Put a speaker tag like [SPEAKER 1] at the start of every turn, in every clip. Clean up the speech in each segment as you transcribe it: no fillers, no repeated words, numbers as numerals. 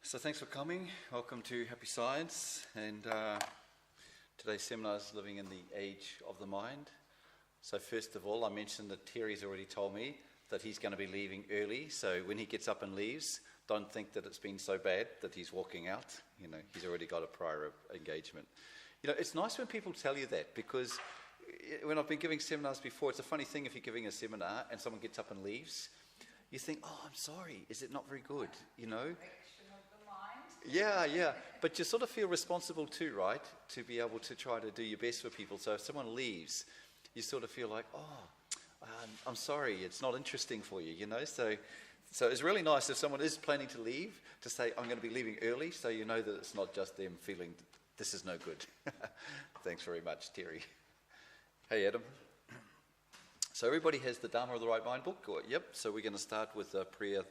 [SPEAKER 1] So thanks for coming. Welcome to Happy Science. And today's seminar is Living in the Age of the Mind. So first of all, I mentioned that Terry's already told me that he's going to be leaving early. So when he gets up and leaves, don't think that it's been so bad that he's walking out. You know, he's already got a prior engagement. You know, it's nice when people tell you that, because when I've been giving seminars before, it's a funny thing if you're giving a seminar and someone gets up and leaves. You think, oh, I'm sorry, is it not very good, you know? Yeah, but you sort of feel responsible too, right? To be able to try to do your best for people. So if someone leaves, you sort of feel like, I'm sorry, it's not interesting for you, you know? So it's really nice if someone is planning to leave to say, I'm going to be leaving early, so you know that it's not just them feeling this is no good. Thanks very much, Terry. Hey, Adam. So everybody has the Dharma of the Right Mind book? Yep, so we're going to start with the prayer,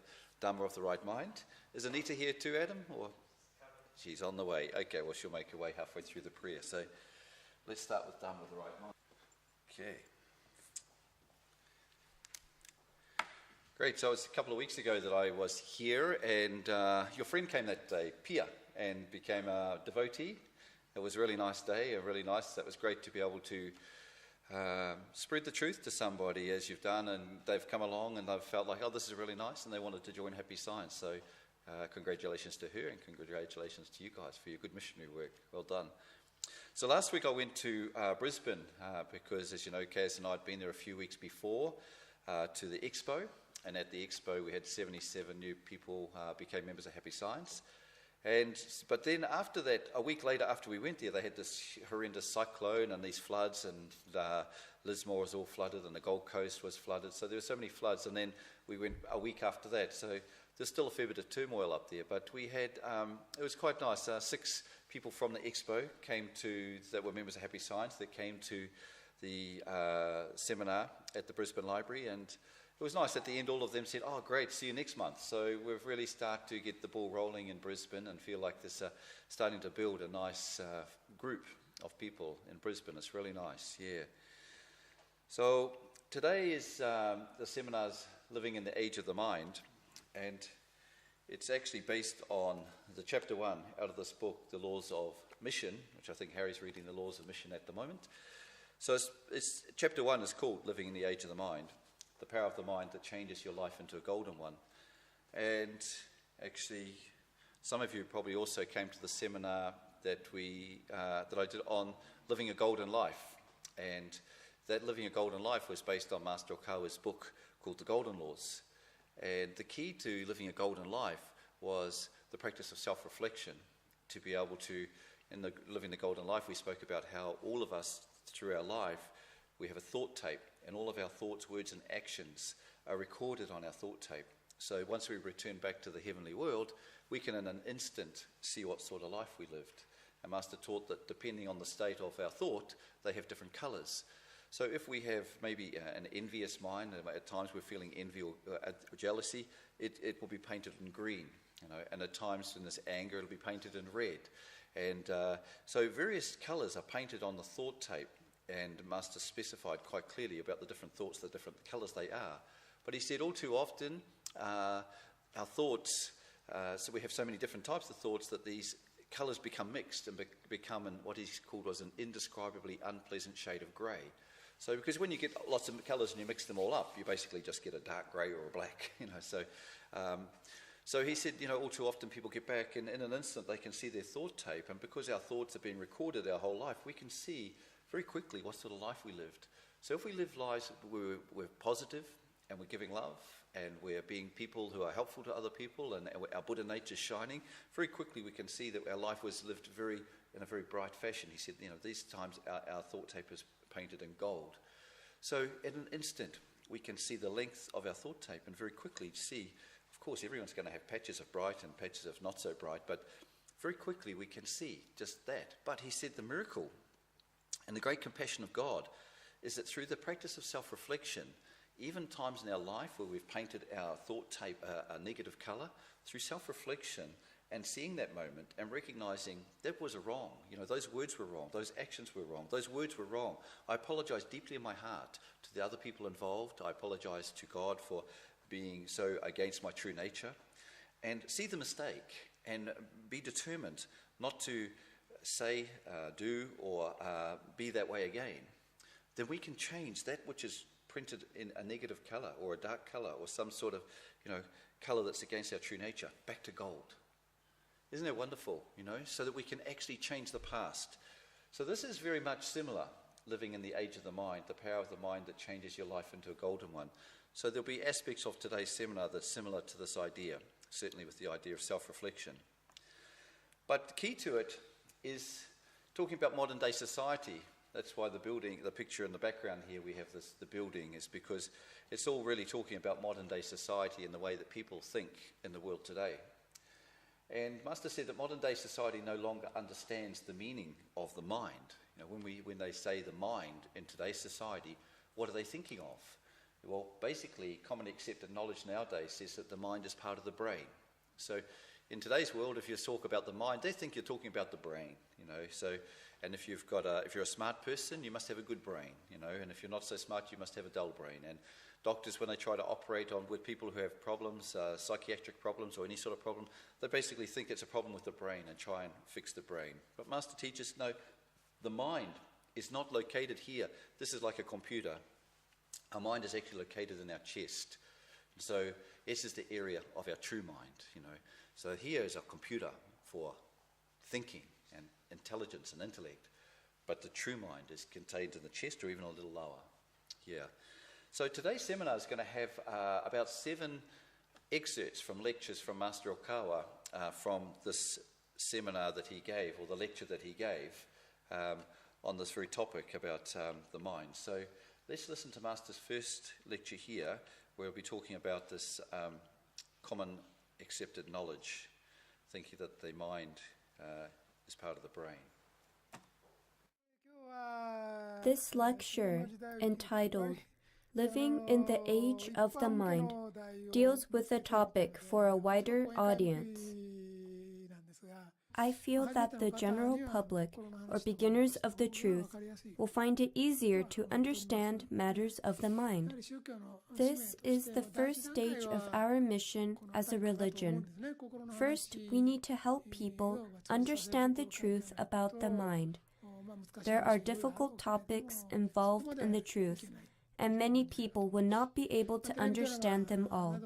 [SPEAKER 1] Dharma of the Right Mind. Is Anita here too, Adam? Or she's on the way. Okay, well, she'll make her way halfway through the prayer. So let's start with Dharma of the Right Mind. Okay. Great, so it was a couple of weeks ago that I was here, and your friend came that day, Pia, and became a devotee. It was a really nice day, that was great to be able to spread the truth to somebody as you've done, and they've come along and they've felt like, oh, this is really nice, and they wanted to join Happy Science. So congratulations to her, and congratulations to you guys for your good missionary work. Well done. So last week I went to Brisbane because, as you know, Kaz and I had been there a few weeks before to the expo, and at the expo we had 77 new people became members of Happy Science. But then after that, a week later after we went there, they had this horrendous cyclone and these floods, and Lismore was all flooded and the Gold Coast was flooded. So there were so many floods, and then we went a week after that. So there's still a fair bit of turmoil up there. But we had, it was quite nice. 6 people from the expo that were members of Happy Science, that came to the seminar at the Brisbane Library, and it was nice. At the end, all of them said, oh, great, see you next month. So we've really started to get the ball rolling in Brisbane and feel like there's starting to build a nice group of people in Brisbane. It's really nice, yeah. So today is the seminar's Living in the Age of the Mind, and it's actually based on the chapter 1 out of this book, The Laws of Mission, which I think Harry's reading The Laws of Mission at the moment. So it's chapter 1 is called Living in the Age of the Mind. The power of the mind that changes your life into a golden one. And actually, some of you probably also came to the seminar that I did on living a golden life. And that living a golden life was based on Master Okawa's book called The Golden Laws. And the key to living a golden life was the practice of self-reflection. To be able to, in living the golden life, we spoke about how all of us through our life, we have a thought tape, and all of our thoughts, words and actions are recorded on our thought tape. So once we return back to the heavenly world, we can in an instant see what sort of life we lived. And Master taught that depending on the state of our thought, they have different colours. So if we have maybe an envious mind, at times we're feeling envy or jealousy, it will be painted in green. You know, and at times in this anger, it'll be painted in red. And so various colours are painted on the thought tape. And Master specified quite clearly about the different thoughts, the different colours they are. But he said all too often our thoughts, so we have so many different types of thoughts that these colours become mixed and become what he called was an indescribably unpleasant shade of grey. So because when you get lots of colours and you mix them all up, you basically just get a dark grey or a black, you know. So he said, you know, all too often people get back and in an instant they can see their thought tape, and because our thoughts have been recorded our whole life, we can see very quickly what sort of life we lived. So if we live lives where we're positive and we're giving love and we're being people who are helpful to other people and our Buddha nature is shining, very quickly we can see that our life was lived in a very bright fashion. He said, you know, these times our thought tape is painted in gold. So in an instant we can see the length of our thought tape and very quickly see, of course everyone's going to have patches of bright and patches of not so bright, but very quickly we can see just that. But he said the miracle and the great compassion of God is that through the practice of self-reflection, even times in our life where we've painted our thought tape a negative colour, through self-reflection and seeing that moment and recognising that was wrong. You know, those words were wrong, those actions were wrong, those words were wrong. I apologise deeply in my heart to the other people involved. I apologise to God for being so against my true nature. And see the mistake and be determined not to say, do, or be that way again, then we can change that which is printed in a negative colour or a dark colour or some sort of, colour that's against our true nature, back to gold. Isn't that wonderful, so that we can actually change the past. So this is very much similar, living in the age of the mind, the power of the mind that changes your life into a golden one. So there'll be aspects of today's seminar that's similar to this idea, certainly with the idea of self-reflection. But key to it is talking about modern day society. That's why the building, the picture in the background here, we have the building, is because it's all really talking about modern day society and the way that people think in the world today. And Master said that modern day society no longer understands the meaning of the mind. When they say the mind in today's society, what are they thinking of? Well, basically, commonly accepted knowledge nowadays says that the mind is part of the brain. So in today's world, if you talk about the mind, they think you're talking about the brain, and if you're a smart person, you must have a good brain, and if you're not so smart, you must have a dull brain. And doctors, when they try to operate with people who have problems, psychiatric problems or any sort of problem, they basically think it's a problem with the brain and try and fix the brain. But Master teaches, no, the mind is not located here. This is like a computer. Our mind is actually located in our chest. So this is the area of our true mind, So here is a computer for thinking and intelligence and intellect. But the true mind is contained in the chest or even a little lower here. So today's seminar is going to have about 7 excerpts from lectures from Master Okawa from this seminar that he gave, or the lecture that he gave on this very topic about the mind. So let's listen to Master's first lecture here, where we'll be talking about this common accepted knowledge, thinking that the mind is part of the brain.
[SPEAKER 2] This lecture, entitled Living in the Age of the Mind, deals with the topic for a wider audience. I feel that the general public, or beginners of the truth, will find it easier to understand matters of the mind. This is the first stage of our mission as a religion. First, we need to help people understand the truth about the mind. There are difficult topics involved in the truth, and many people will not be able to understand them all.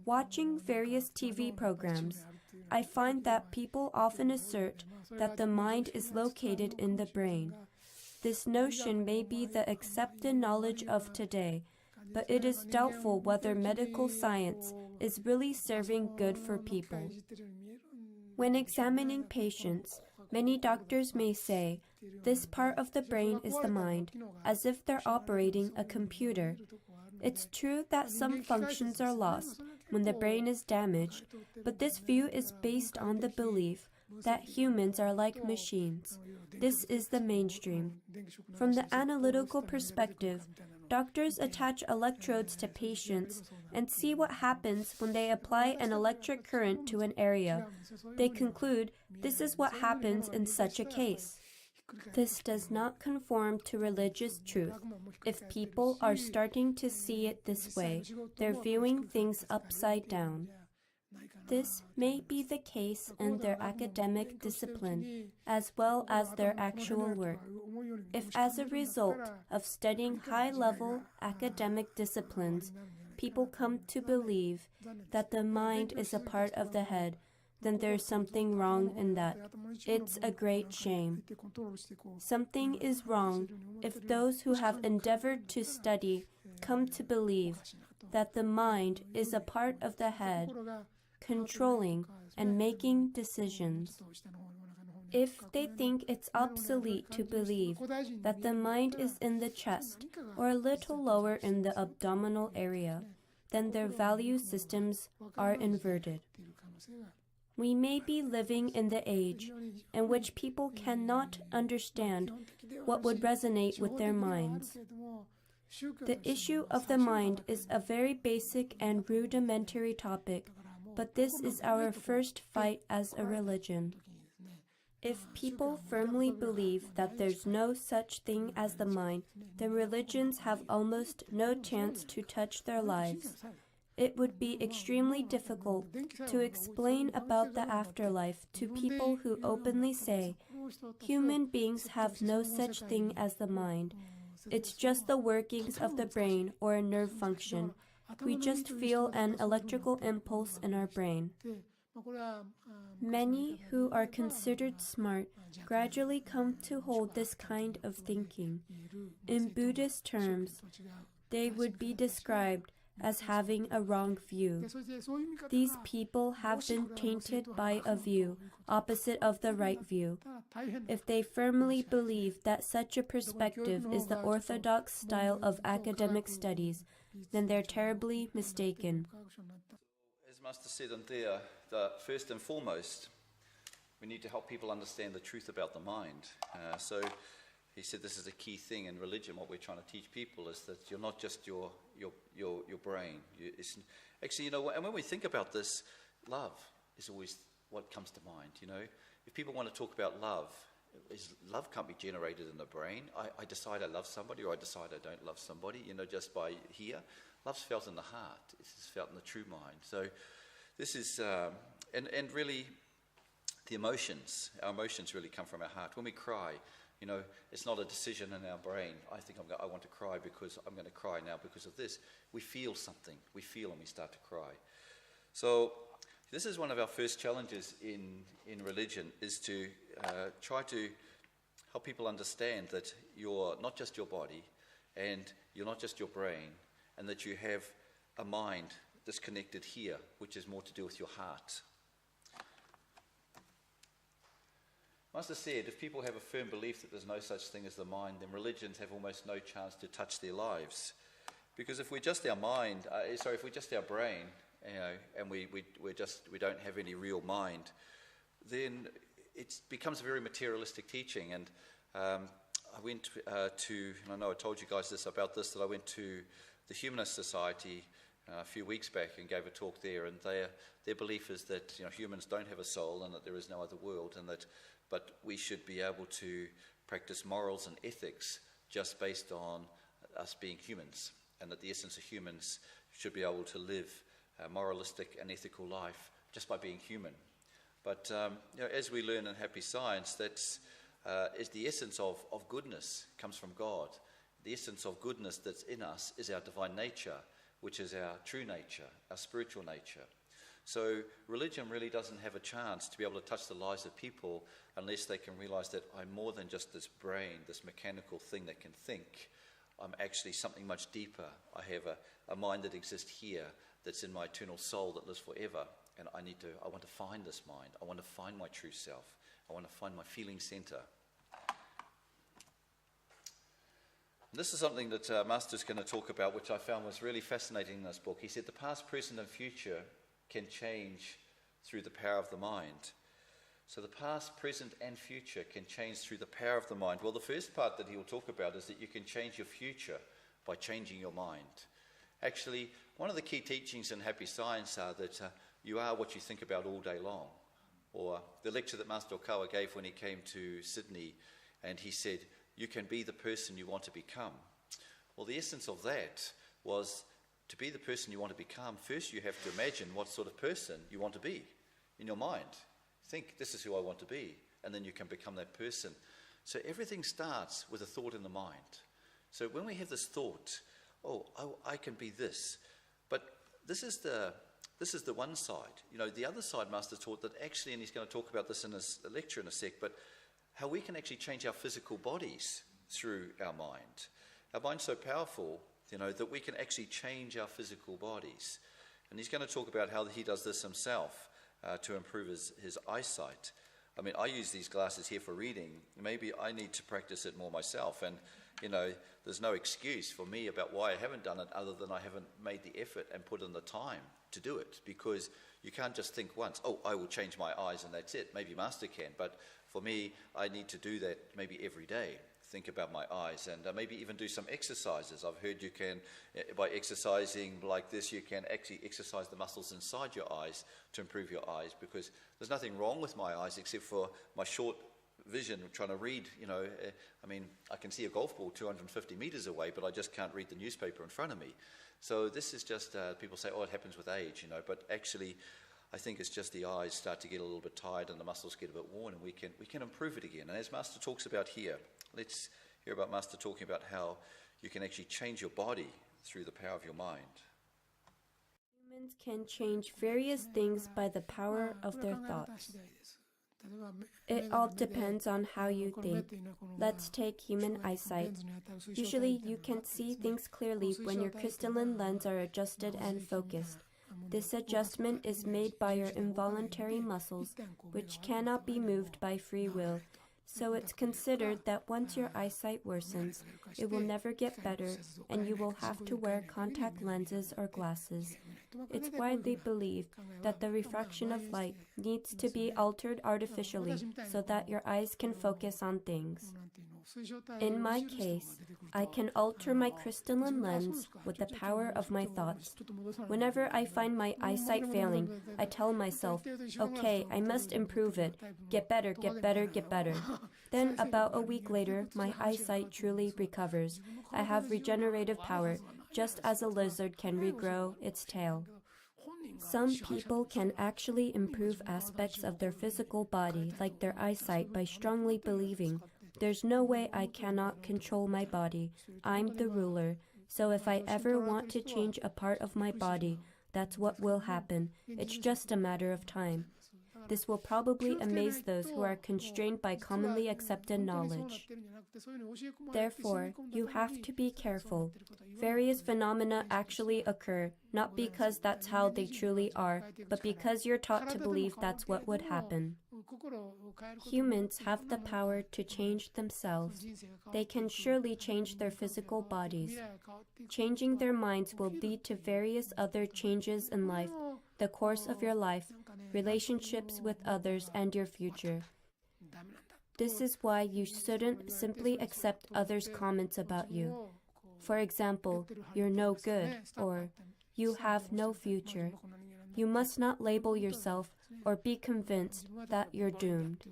[SPEAKER 2] Watching various TV programs, I find that people often assert that the mind is located in the brain. This notion may be the accepted knowledge of today, but it is doubtful whether medical science is really serving good for people. When examining patients, many doctors may say, this part of the brain is the mind, as if they're operating a computer. It's true that some functions are lost when the brain is damaged, but this view is based on the belief that humans are like machines. This is the mainstream. From the analytical perspective, doctors attach electrodes to patients and see what happens when they apply an electric current to an area. They conclude this is what happens in such a case. This does not conform to religious truth. If people are starting to see it this way, they're viewing things upside down. This may be the case in their academic discipline, as well as their actual work. If as a result of studying high-level academic disciplines, people come to believe that the mind is a part of the head, then there's something wrong in that. It's a great shame. Something is wrong if those who have endeavored to study come to believe that the mind is a part of the head, controlling and making decisions. If they think it's obsolete to believe that the mind is in the chest or a little lower in the abdominal area, then their value systems are inverted. We may be living in the age in which people cannot understand what would resonate with their minds. The issue of the mind is a very basic and rudimentary topic, but this is our first fight as a religion. If people firmly believe that there's no such thing as the mind, then religions have almost no chance to touch their lives. it would be extremely difficult to explain about the afterlife to people who openly say, human beings have no such thing as the mind. It's just the workings of the brain or a nerve function. We just feel an electrical impulse in our brain. Many who are considered smart gradually come to hold this kind of thinking. In Buddhist terms, they would be described as having a wrong view. These people have been tainted by a view opposite of the right view. If they firmly believe that such a perspective is the orthodox style of academic studies, then they're terribly mistaken.
[SPEAKER 1] As Master said in there, first and foremost, we need to help people understand the truth about the mind. So he said this is a key thing in religion. What we're trying to teach people is that you're not just your brain. Actually, you know, and when we think about this, love is always what comes to mind. You know, if people want to talk about love, love can't be generated in the brain. I decide I love somebody, or I decide I don't love somebody. You know, just by here, love's felt in the heart. It's felt in the true mind. So this is and really the emotions. Our emotions really come from our heart. When we cry, you know, it's not a decision in our brain. I want to cry because I'm going to cry now because of this. We feel something. We feel and we start to cry. So this is one of our first challenges in religion, is to try to help people understand that you're not just your body and you're not just your brain, and that you have a mind that's connected here, which is more to do with your heart. Master said, if people have a firm belief that there's no such thing as the mind, then religions have almost no chance to touch their lives. Because if we're just our mind, if we're just our brain, you know, and we don't have any real mind, then it becomes a very materialistic teaching. And I went to, and I know I told you guys about this, that I went to the Humanist Society a few weeks back and gave a talk there, and their belief is that, you know, humans don't have a soul and that there is no other world, and that but we should be able to practice morals and ethics just based on us being humans, and that the essence of humans should be able to live a moralistic and ethical life just by being human. But you know, as we learn in Happy Science, that's is the essence of goodness comes from God. The essence of goodness that's in us is our divine nature, which is our true nature, our spiritual nature. So religion really doesn't have a chance to be able to touch the lives of people unless they can realize that I'm more than just this brain, this mechanical thing that can think. I'm actually something much deeper. I have a mind that exists here, that's in my eternal soul that lives forever. And I want to find this mind. I want to find my true self. I want to find my feeling center. This is something that Master's going to talk about, which I found was really fascinating in this book. He said the past, present, and future can change through the power of the mind. So the past, present, and future can change through the power of the mind. Well, the first part that he will talk about is that you can change your future by changing your mind. Actually, one of the key teachings in Happy Science are that you are what you think about all day long. Or the lecture that Master Okawa gave when he came to Sydney, and he said, you can be the person you want to become. Well, the essence of that was to be the person you want to become. First, you have to imagine what sort of person you want to be in your mind. Think, this is who I want to be, and then you can become that person. So everything starts with a thought in the mind. So when we have this thought, I can be this. But this is the one side. You know, the other side, Master taught that actually, and he's going to talk about this in his lecture in a sec, but how we can actually change our physical bodies through our mind. Our mind's so powerful, you know, that we can actually change our physical bodies. And he's going to talk about how he does this himself to improve his eyesight. I mean, I use these glasses here for reading. Maybe I need to practice it more myself. And, you know, there's no excuse for me about why I haven't done it other than I haven't made the effort and put in the time to do it. Because you can't just think once, I will change my eyes and that's it. Maybe Master can, but for me, I need to do that maybe every day. Think about my eyes, and maybe even do some exercises. I've heard you can, by exercising like this, you can actually exercise the muscles inside your eyes to improve your eyes, because there's nothing wrong with my eyes except for my short vision, trying to read, I mean, I can see a golf ball 250 meters away, but I just can't read the newspaper in front of me. So this is just, people say, oh, it happens with age, but actually, I think it's just the eyes start to get a little bit tired and the muscles get a bit worn, and we can improve it again. And as Master talks about here, let's hear about Master talking about how you can actually change your body through the power of your mind.
[SPEAKER 2] Humans can change various things by the power of their thoughts. It all depends on how you think. Let's take human eyesight. Usually, you can see things clearly when your crystalline lens are adjusted and focused. This adjustment is made by your involuntary muscles, which cannot be moved by free will. So it's considered that once your eyesight worsens, it will never get better, and you will have to wear contact lenses or glasses. It's widely believed that the refraction of light needs to be altered artificially so that your eyes can focus on things. In my case, I can alter my crystalline lens with the power of my thoughts. Whenever I find my eyesight failing, I tell myself, okay, I must improve it. Get better, get better, get better. Then about a week later, my eyesight truly recovers. I have regenerative power, just as a lizard can regrow its tail. Some people can actually improve aspects of their physical body, like their eyesight, by strongly believing, there's no way I cannot control my body. I'm the ruler. So if I ever want to change a part of my body, that's what will happen. It's just a matter of time. This will probably amaze those who are constrained by commonly accepted knowledge. Therefore, you have to be careful. Various phenomena actually occur, not because that's how they truly are, but because you're taught to believe that's what would happen. Humans have the power to change themselves. They can surely change their physical bodies. Changing their minds will lead to various other changes in life, the course of your life, relationships with others, and your future. This is why you shouldn't simply accept others' comments about you. For example, you're no good, or you have no future. You must not label yourself or be convinced that you're doomed.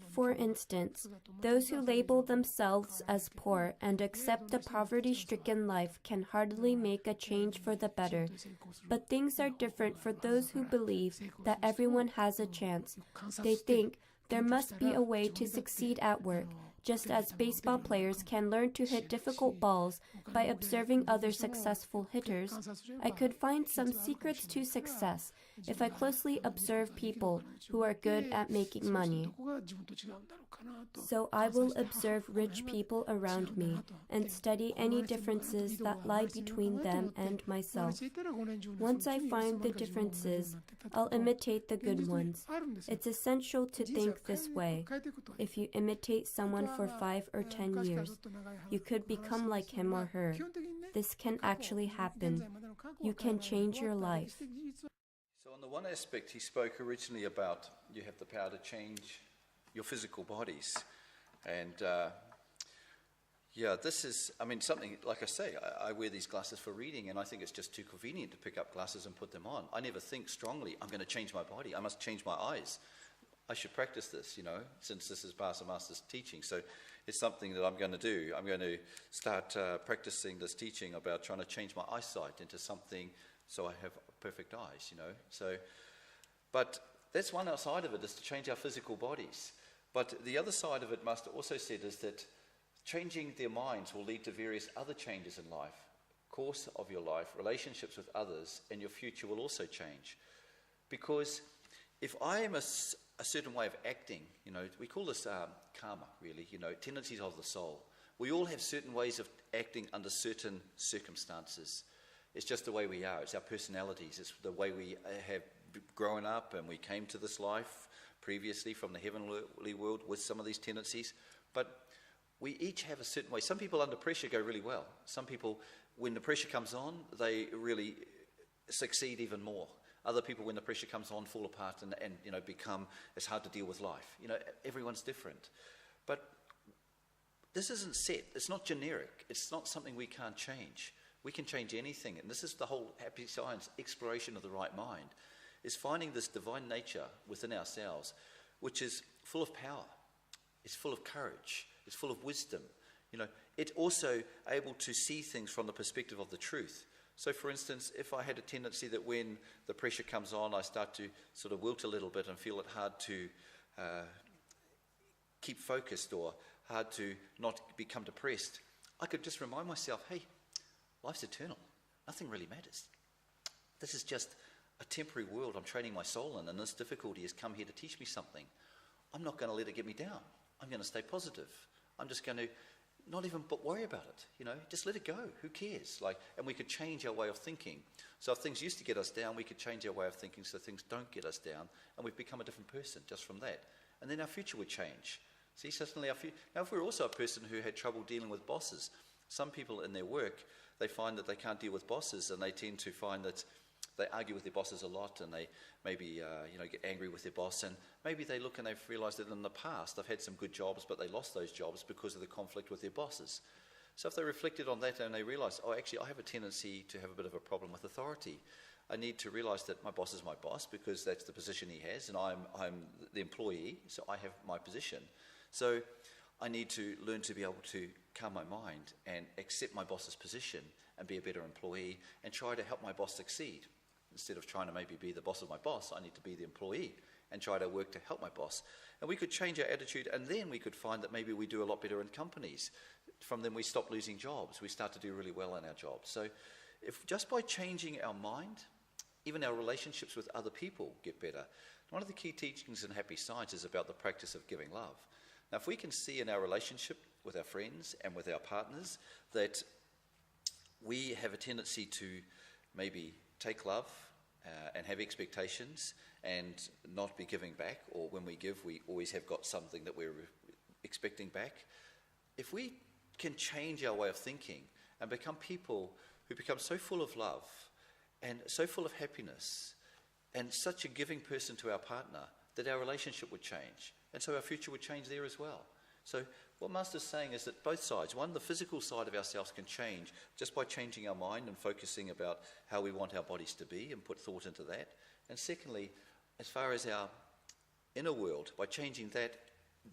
[SPEAKER 2] For instance, those who label themselves as poor and accept the poverty-stricken life can hardly make a change for the better. But things are different for those who believe that everyone has a chance. They think there must be a way to succeed at work, just as baseball players can learn to hit difficult balls by observing other successful hitters. I could find some secrets to success if I closely observe people who are good at making money. So I will observe rich people around me and study any differences that lie between them and myself. Once I find the differences, I'll imitate the good ones. It's essential to think this way. If you imitate someone for 5 or 10 years, you could become like him or her. This can actually happen. You can change your life.
[SPEAKER 1] So on the one aspect, he spoke originally about you have the power to change your physical bodies. And this is, something, like I say, I wear these glasses for reading, and I think it's just too convenient to pick up glasses and put them on. I never think strongly, I'm going to change my body. I must change my eyes. I should practice this, since this is Pastor Master's teaching. So it's something that I'm going to do. I'm going to start practicing this teaching about trying to change my eyesight into something so I have perfect eyes, But that's one side of it, is to change our physical bodies. But the other side of it, Master also said, is that changing their minds will lead to various other changes in life. Course of your life, relationships with others, and your future will also change. Because if I am a certain way of acting, we call this karma, really, tendencies of the soul. We all have certain ways of acting under certain circumstances. It's just the way we are. It's our personalities. It's the way we have grown up, and we came to this life previously from the heavenly world with some of these tendencies. But we each have a certain way. Some people under pressure go really well. Some people, when the pressure comes on, they really succeed even more. Other people, when the pressure comes on, fall apart and become, it's hard to deal with life. Everyone's different. But this isn't set. It's not generic. It's not something we can't change. We can change anything. And this is the whole happy science, exploration of the right mind, is finding this divine nature within ourselves, which is full of power, it's full of courage, it's full of wisdom. It's also able to see things from the perspective of the truth. So, for instance, if I had a tendency that when the pressure comes on, I start to sort of wilt a little bit and feel it hard to keep focused or hard to not become depressed, I could just remind myself, hey, life's eternal. Nothing really matters. This is just a temporary world I'm training my soul in, and this difficulty has come here to teach me something. I'm not going to let it get me down. I'm going to stay positive. I'm just going to not even worry about it, just let it go. Who cares? And we could change our way of thinking. So if things used to get us down, we could change our way of thinking so things don't get us down, and we've become a different person just from that. And then our future would change. See, suddenly now if we're also a person who had trouble dealing with bosses, some people in their work, they find that they can't deal with bosses, and they tend to find that they argue with their bosses a lot, and they maybe get angry with their boss, and maybe they look and they've realised that in the past they've had some good jobs, but they lost those jobs because of the conflict with their bosses. So if they reflected on that and they realised, oh, actually I have a tendency to have a bit of a problem with authority. I need to realise that my boss is my boss because that's the position he has, and I'm the employee, so I have my position. So I need to learn to be able to calm my mind and accept my boss's position and be a better employee and try to help my boss succeed. Instead of trying to maybe be the boss of my boss, I need to be the employee and try to work to help my boss. And we could change our attitude, and then we could find that maybe we do a lot better in companies. From then we stop losing jobs. We start to do really well in our jobs. So if just by changing our mind, even our relationships with other people get better. One of the key teachings in Happy Science is about the practice of giving love. Now, if we can see in our relationship with our friends and with our partners that we have a tendency to maybe take love and have expectations and not be giving back, or when we give, we always have got something that we're expecting back. If we can change our way of thinking and become people who become so full of love and so full of happiness and such a giving person to our partner, that our relationship would change. And so our future would change there as well. So what Master's saying is that both sides, one, the physical side of ourselves can change just by changing our mind and focusing about how we want our bodies to be and put thought into that. And secondly, as far as our inner world, by changing that,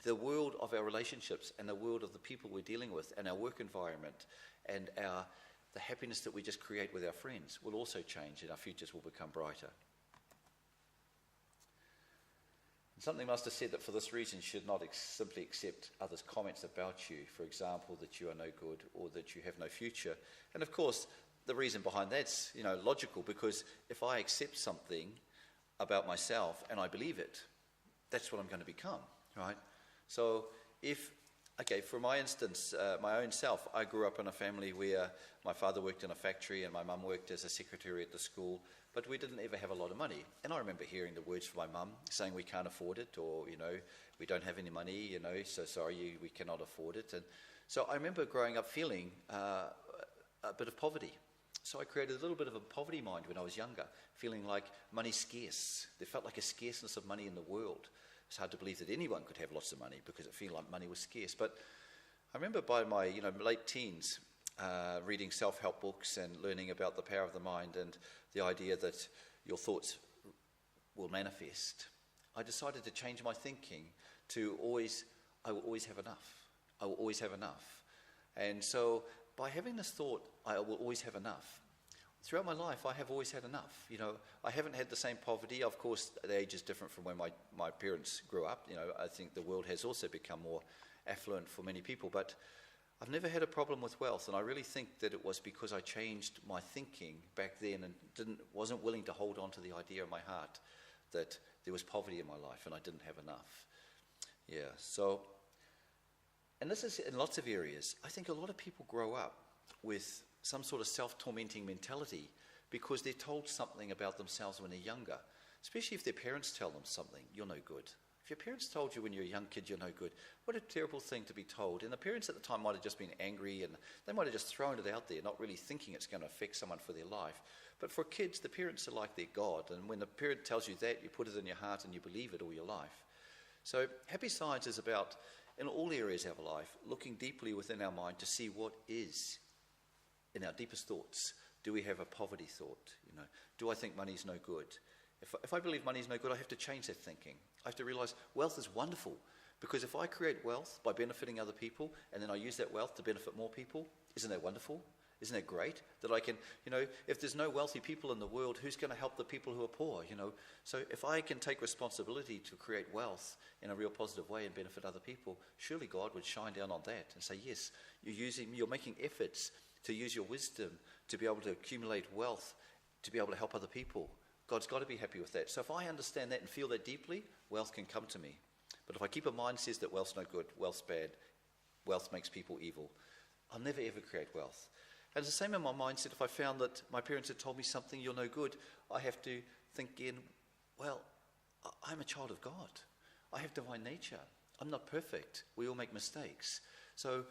[SPEAKER 1] the world of our relationships and the world of the people we're dealing with and our work environment and the happiness that we just create with our friends will also change, and our futures will become brighter. Something Master said that for this reason you should not simply accept others' comments about you, for example, that you are no good or that you have no future. And of course, the reason behind that's logical, because if I accept something about myself and I believe it, that's what I'm going to become, right? So for my instance, my own self, I grew up in a family where my father worked in a factory and my mum worked as a secretary at the school, but we didn't ever have a lot of money. And I remember hearing the words from my mum saying we can't afford it, or, we don't have any money, so sorry, we cannot afford it. And so I remember growing up feeling a bit of poverty. So I created a little bit of a poverty mind when I was younger, feeling like money's scarce. There felt like a scarceness of money in the world. It's hard to believe that anyone could have lots of money because it felt like money was scarce. But I remember by my late teens, reading self-help books and learning about the power of the mind and the idea that your thoughts will manifest, I decided to change my thinking to I will always have enough. I will always have enough. And so by having this thought, I will always have enough, throughout my life I have always had enough. I haven't had the same poverty. Of course, the age is different from when my parents grew up. I think the world has also become more affluent for many people, but I've never had a problem with wealth, and I really think that it was because I changed my thinking back then and wasn't willing to hold on to the idea in my heart that there was poverty in my life and I didn't have enough. Yeah, so, and this is in lots of areas. I think a lot of people grow up with some sort of self-tormenting mentality because they're told something about themselves when they're younger, especially if their parents tell them something, you're no good. If your parents told you when you're a young kid you're no good, what a terrible thing to be told. And the parents at the time might have just been angry and they might have just thrown it out there, not really thinking it's going to affect someone for their life. But for kids, the parents are like their God. And when the parent tells you that, you put it in your heart and you believe it all your life. So Happy Science is about, in all areas of our life, looking deeply within our mind to see what is in our deepest thoughts. Do we have a poverty thought? Do I think money's no good? If I believe money is no good, I have to change that thinking. I have to realize wealth is wonderful, because if I create wealth by benefiting other people and then I use that wealth to benefit more people, isn't that wonderful? Isn't that great? That I can, if there's no wealthy people in the world, who's going to help the people who are poor, So if I can take responsibility to create wealth in a real positive way and benefit other people, surely God would shine down on that and say, yes, you're making efforts to use your wisdom to be able to accumulate wealth, to be able to help other people. God's got to be happy with that. So if I understand that and feel that deeply, wealth can come to me. But if I keep a mind says that wealth's no good, wealth's bad, wealth makes people evil, I'll never ever create wealth. And it's the same in my mindset. If I found that my parents had told me something, you're no good, I have to think again, well, I'm a child of God. I have divine nature. I'm not perfect. We all make mistakes. So,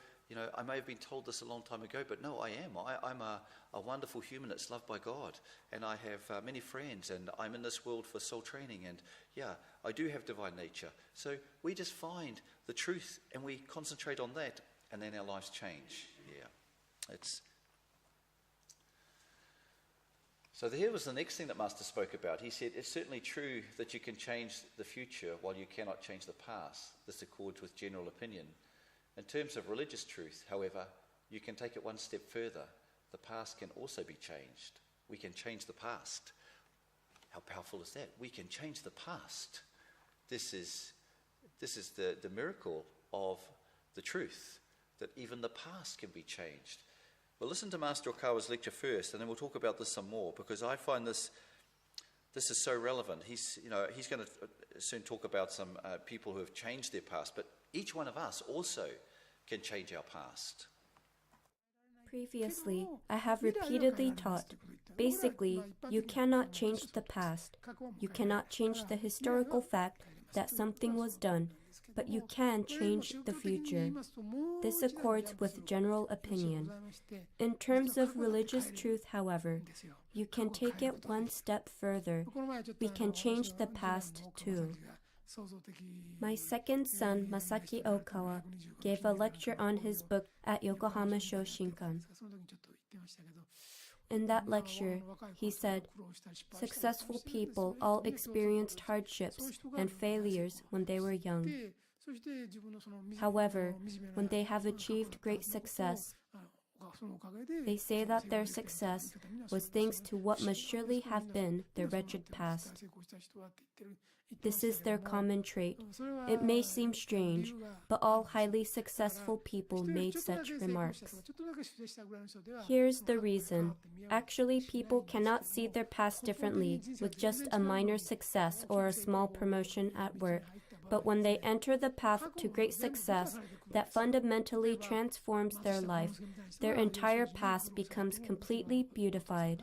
[SPEAKER 1] I may have been told this a long time ago, but no, I am. I'm a wonderful human that's loved by God. And I have many friends, and I'm in this world for soul training. And yeah, I do have divine nature. So we just find the truth, and we concentrate on that, and then our lives change. Yeah, So here was the next thing that Master spoke about. He said, it's certainly true that you can change the future while you cannot change the past. This accords with general opinion. In terms of religious truth, however, you can take it one step further. The past can also be changed. We can change the past. How powerful is that? We can change the past. This is the miracle of the truth, that even the past can be changed. Well, listen to Master Okawa's lecture first, and then we'll talk about this some more, because I find this is so relevant. He's going to soon talk about some people who have changed their past, but each one of us also can change our past.
[SPEAKER 2] Previously, I have repeatedly taught, basically, you cannot change the past. You cannot change the historical fact that something was done, but you can change the future. This accords with general opinion. In terms of religious truth, however, you can take it one step further. We can change the past too. My second son, Masaki Okawa, gave a lecture on his book at Yokohama Shoshinkan. In that lecture, he said, successful people all experienced hardships and failures when they were young. However, when they have achieved great success, they say that their success was thanks to what must surely have been their wretched past. This is their common trait. It may seem strange, but all highly successful people made such remarks. Here's the reason. Actually, people cannot see their past differently with just a minor success or a small promotion at work. But when they enter the path to great success that fundamentally transforms their life, their entire past becomes completely beautified.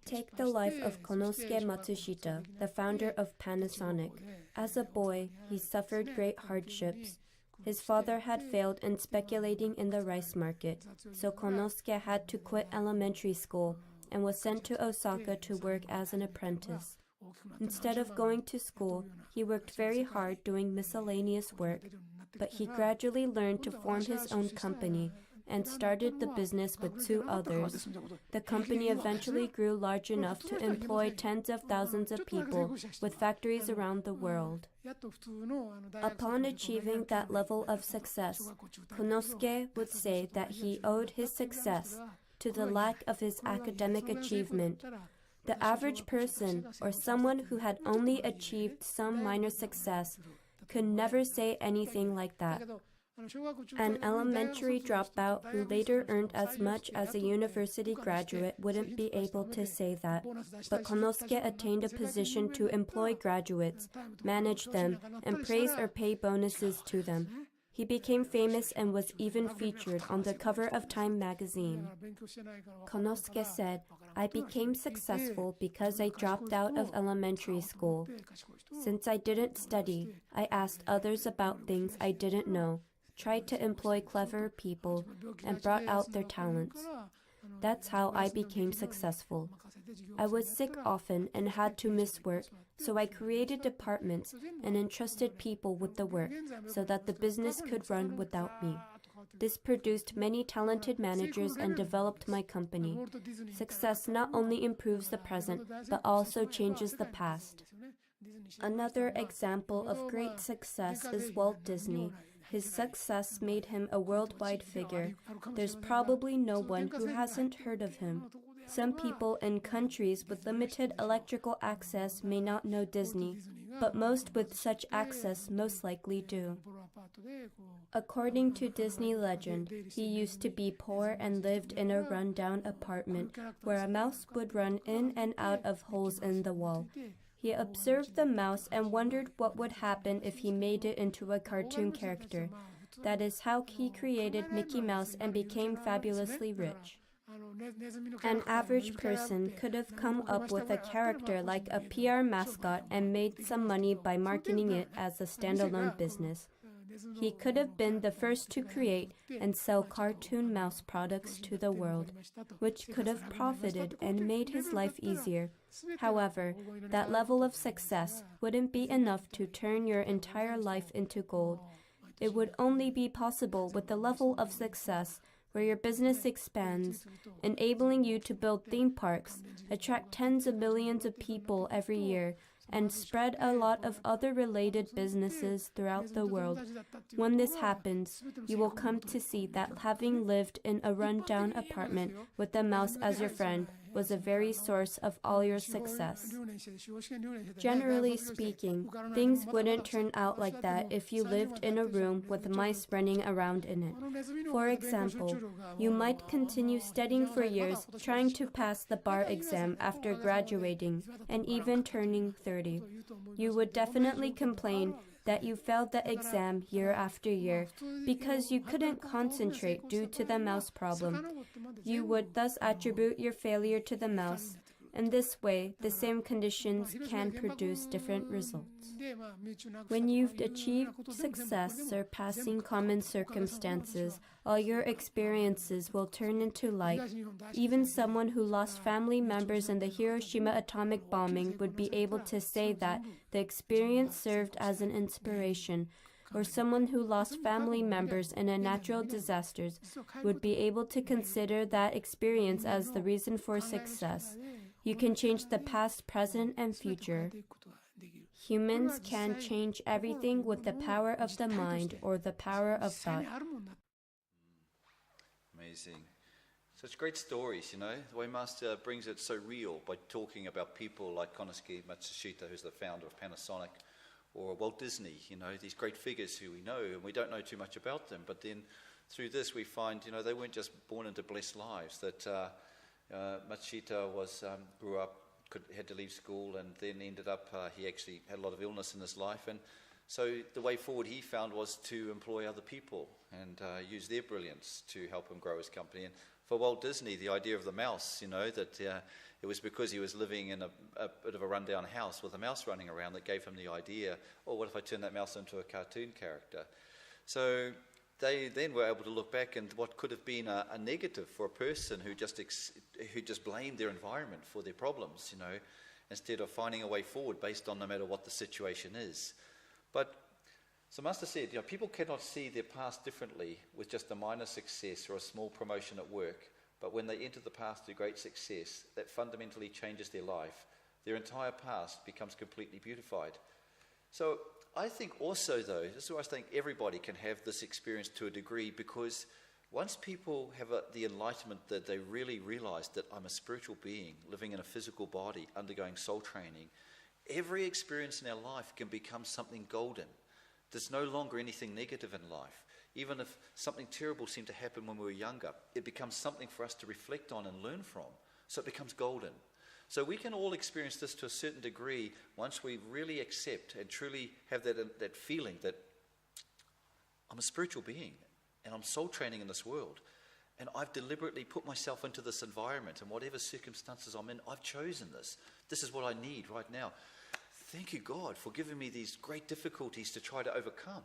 [SPEAKER 2] Take the life of Konosuke Matsushita, the founder of Panasonic. As a boy, he suffered great hardships. His father had failed in speculating in the rice market, so Konosuke had to quit elementary school and was sent to Osaka to work as an apprentice. Instead of going to school, he worked very hard doing miscellaneous work, but he gradually learned to form his own company and started the business with 2 others. The company eventually grew large enough to employ tens of thousands of people with factories around the world. Upon achieving that level of success, Konosuke would say that he owed his success to the lack of his academic achievement. The average person, or someone who had only achieved some minor success, could never say anything like that. An elementary dropout who later earned as much as a university graduate wouldn't be able to say that. But Konosuke attained a position to employ graduates, manage them, and praise or pay bonuses to them. He became famous and was even featured on the cover of Time magazine. Konosuke said, I became successful because I dropped out of elementary school. Since I didn't study, I asked others about things I didn't know, tried to employ clever people, and brought out their talents. That's how I became successful. I was sick often and had to miss work, so I created departments and entrusted people with the work so that the business could run without me. This produced many talented managers and developed my company. Success not only improves the present, but also changes the past. Another example of great success is Walt Disney. His success made him a worldwide figure. There's probably no one who hasn't heard of him. Some people in countries with limited electrical access may not know Disney, but most with such access most likely do. According to Disney legend, he used to be poor and lived in a rundown apartment where a mouse would run in and out of holes in the wall. He observed the mouse and wondered what would happen if he made it into a cartoon character. That is how he created Mickey Mouse and became fabulously rich. An average person could have come up with a character like a PR mascot and made some money by marketing it as a standalone business. He could have been the first to create and sell cartoon mouse products to the world, which could have profited and made his life easier. However, that level of success wouldn't be enough to turn your entire life into gold. It would only be possible with the level of success where your business expands, enabling you to build theme parks, attract tens of millions of people every year, and spread a lot of other related businesses throughout the world. When this happens, you will come to see that having lived in a run-down apartment with a mouse as your friend was the very source of all your success. Generally speaking, things wouldn't turn out like that if you lived in a room with mice running around in it. For example, you might continue studying for years, trying to pass the bar exam after graduating, and even turning 30. You would definitely complain that you failed the exam year after year because you couldn't concentrate due to the mouse problem. You would thus attribute your failure to the mouse. In this way, the same conditions can produce different results. When you've achieved success surpassing common circumstances, all your experiences will turn into light. Even someone who lost family members in the Hiroshima atomic bombing would be able to say that the experience served as an inspiration, or someone who lost family members in a natural disasters would be able to consider that experience as the reason for success. You can change the past, present, and future. Humans can change everything with the power of the mind or the power of thought.
[SPEAKER 1] Amazing. Such great stories, you know. The way Master brings it so real by talking about people like Konosuke Matsushita, who's the founder of Panasonic, or Walt Disney, you know, these great figures who we know, and we don't know too much about them. But then through this we find, you know, they weren't just born into blessed lives, that Matsushita grew up, had to leave school, and then ended up, he actually had a lot of illness in his life. And so the way forward he found was to employ other people and use their brilliance to help him grow his company. And for Walt Disney, the idea of the mouse, you know, that it was because he was living in a bit of a rundown house with a mouse running around that gave him the idea, oh, what if I turn that mouse into a cartoon character? So they then were able to look back, and what could have been a negative for a person who just blamed their environment for their problems, you know, instead of finding a way forward based on no matter what the situation is. But so Master said, you know, people cannot see their past differently with just a minor success or a small promotion at work, but when they enter the path to great success, that fundamentally changes their life. Their entire past becomes completely beautified. So I think also, though, this is why I think everybody can have this experience to a degree, because once people have the enlightenment that they really realize that I'm a spiritual being living in a physical body, undergoing soul training, every experience in our life can become something golden. There's no longer anything negative in life. Even if something terrible seemed to happen when we were younger, it becomes something for us to reflect on and learn from. So it becomes golden. So we can all experience this to a certain degree once we really accept and truly have that feeling that I'm a spiritual being and I'm soul training in this world. And I've deliberately put myself into this environment, and whatever circumstances I'm in, I've chosen this. This is what I need right now. Thank you, God, for giving me these great difficulties to try to overcome.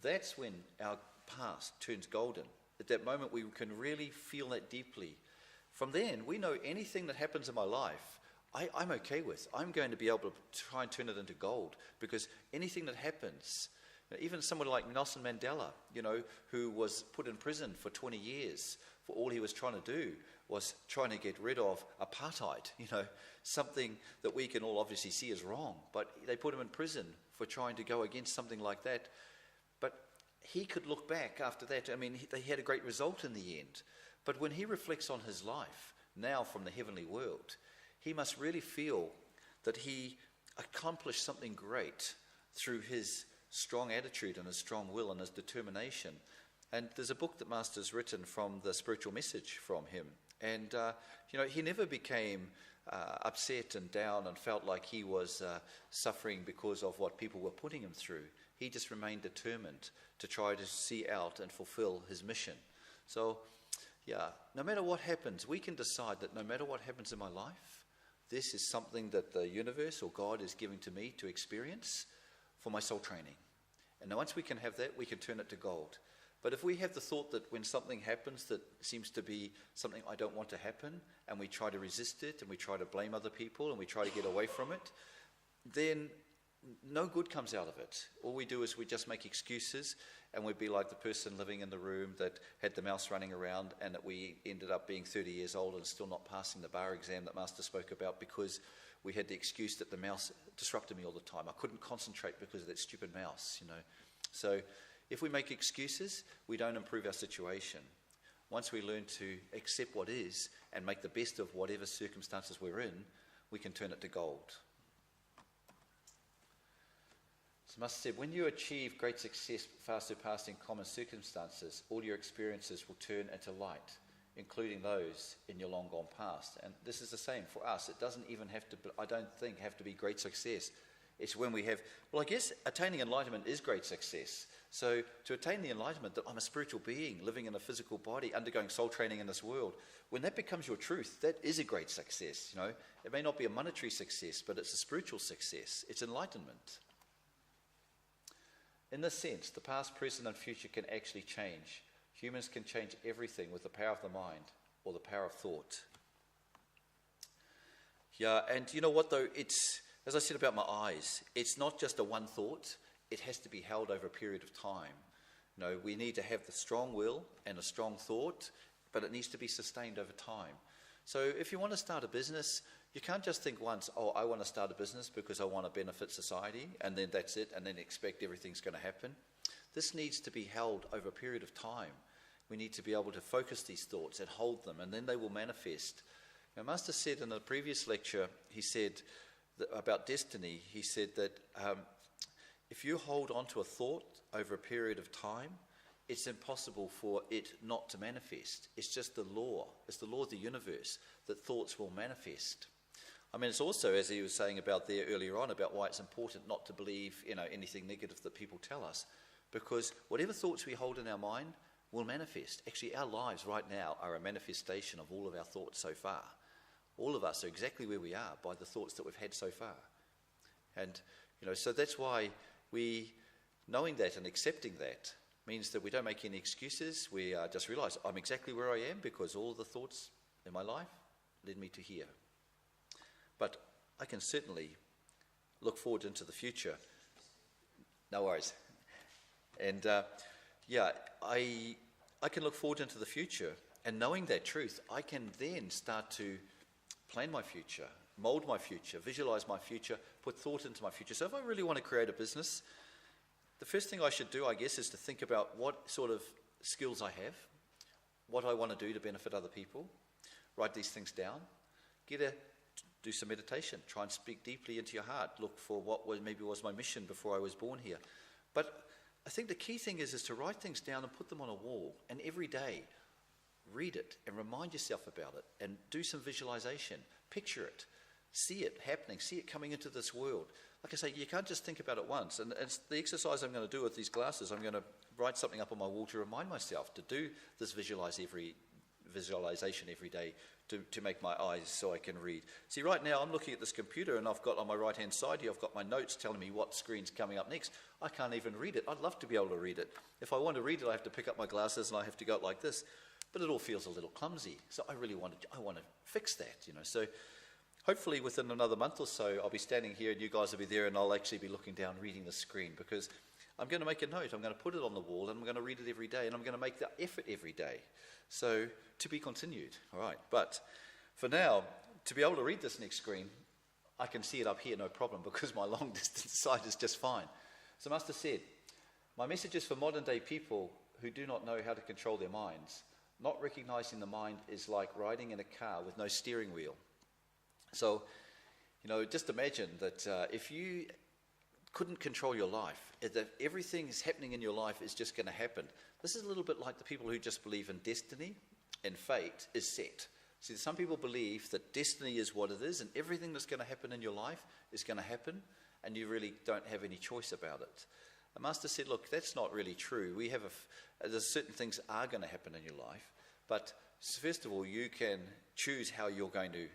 [SPEAKER 1] That's when our past turns golden. At that moment, we can really feel that deeply. From then, we know anything that happens in my life, I'm okay with. I'm going to be able to try and turn it into gold, because anything that happens, Even someone like Nelson Mandela, who was put in prison for 20 years for all he was trying to do was trying to get rid of apartheid, something that we can all obviously see as wrong. But they put him in prison for trying to go against something like that. But he could look back after that. I mean, he had a great result in the end. But when he reflects on his life now from the heavenly world, he must really feel that he accomplished something great through his strong attitude and his strong will and his determination. And there's a book that Master's written from the spiritual message from him. And, he never became upset and down and felt like he was suffering because of what people were putting him through. He just remained determined to try to see out and fulfill his mission. So, no matter what happens, we can decide that no matter what happens in my life, this is something that the universe or God is giving to me to experience for my soul training. And now once we can have that, we can turn it to gold. But if we have the thought that when something happens that seems to be something I don't want to happen, and we try to resist it, and we try to blame other people, and we try to get away from it, then no good comes out of it. All we do is we just make excuses, and we'd be like the person living in the room that had the mouse running around, and that we ended up being 30 years old and still not passing the bar exam that Master spoke about because we had the excuse that the mouse disrupted me all the time. I couldn't concentrate because of that stupid mouse, So if we make excuses, we don't improve our situation. Once we learn to accept what is and make the best of whatever circumstances we're in, we can turn it to gold. So Master said, when you achieve great success far surpassing common circumstances, all your experiences will turn into light, including those in your long gone past. And this is the same for us. It doesn't even have to, I don't think, have to be great success. It's when we have, I guess attaining enlightenment is great success. So to attain the enlightenment that I'm a spiritual being living in a physical body, undergoing soul training in this world, when that becomes your truth, that is a great success. It may not be a monetary success, but it's a spiritual success. It's enlightenment. In this sense, the past, present, and future can actually change. Humans can change everything with the power of the mind or the power of thought. And you know what though? It's, as I said about my eyes, it's not just a one thought. It has to be held over a period of time. We need to have the strong will and a strong thought, but it needs to be sustained over time. So if you want to start a business, you can't just think once, I want to start a business because I want to benefit society, and then that's it, and then expect everything's going to happen. This needs to be held over a period of time. We need to be able to focus these thoughts and hold them, and then they will manifest. Master said in a previous lecture, he said about destiny, he said that if you hold on to a thought over a period of time, it's impossible for it not to manifest. It's just the law. It's the law of the universe that thoughts will manifest. It's also, as he was saying about there earlier on, about why it's important not to believe, anything negative that people tell us. Because whatever thoughts we hold in our mind will manifest. Actually, our lives right now are a manifestation of all of our thoughts so far. All of us are exactly where we are by the thoughts that we've had so far. And, so that's why knowing that and accepting that means that we don't make any excuses. We just realize I'm exactly where I am because all the thoughts in my life led me to here. But I can certainly look forward into the future. No worries. And I can look forward into the future. And knowing that truth, I can then start to plan my future, mold my future, visualize my future, put thought into my future. So if I really want to create a business, the first thing I should do, I guess, is to think about what sort of skills I have, what I want to do to benefit other people, write these things down, do some meditation, try and speak deeply into your heart, look for what maybe was my mission before I was born here. But I think the key thing is to write things down and put them on a wall, and every day read it and remind yourself about it and do some visualization, picture it, see it happening, see it coming into this world. Like I say, you can't just think about it once. And it's the exercise I'm going to do with these glasses. I'm going to write something up on my wall to remind myself to do this visualization every day to make my eyes so I can read. See, right now I'm looking at this computer and I've got on my right-hand side here, I've got my notes telling me what screen's coming up next. I can't even read it. I'd love to be able to read it. If I want to read it, I have to pick up my glasses and I have to go like this. But it all feels a little clumsy. So I want to fix that, So hopefully within another month or so, I'll be standing here and you guys will be there and I'll actually be looking down reading the screen because I'm going to make a note. I'm going to put it on the wall, and I'm going to read it every day, and I'm going to make the effort every day. So, to be continued. All right. But for now, to be able to read this next screen, I can see it up here, no problem, because my long distance sight is just fine. So Master said, my message is for modern day people who do not know how to control their minds. Not recognizing the mind is like riding in a car with no steering wheel. So, just imagine that if you couldn't control your life, that everything is happening in your life is just going to happen. This is a little bit like the people who just believe in destiny and fate is set. See, some people believe that destiny is what it is, and everything that's going to happen in your life is going to happen, and you really don't have any choice about it. The Master said, look, that's not really true. There's certain things are going to happen in your life, but first of all, you can choose how you're going to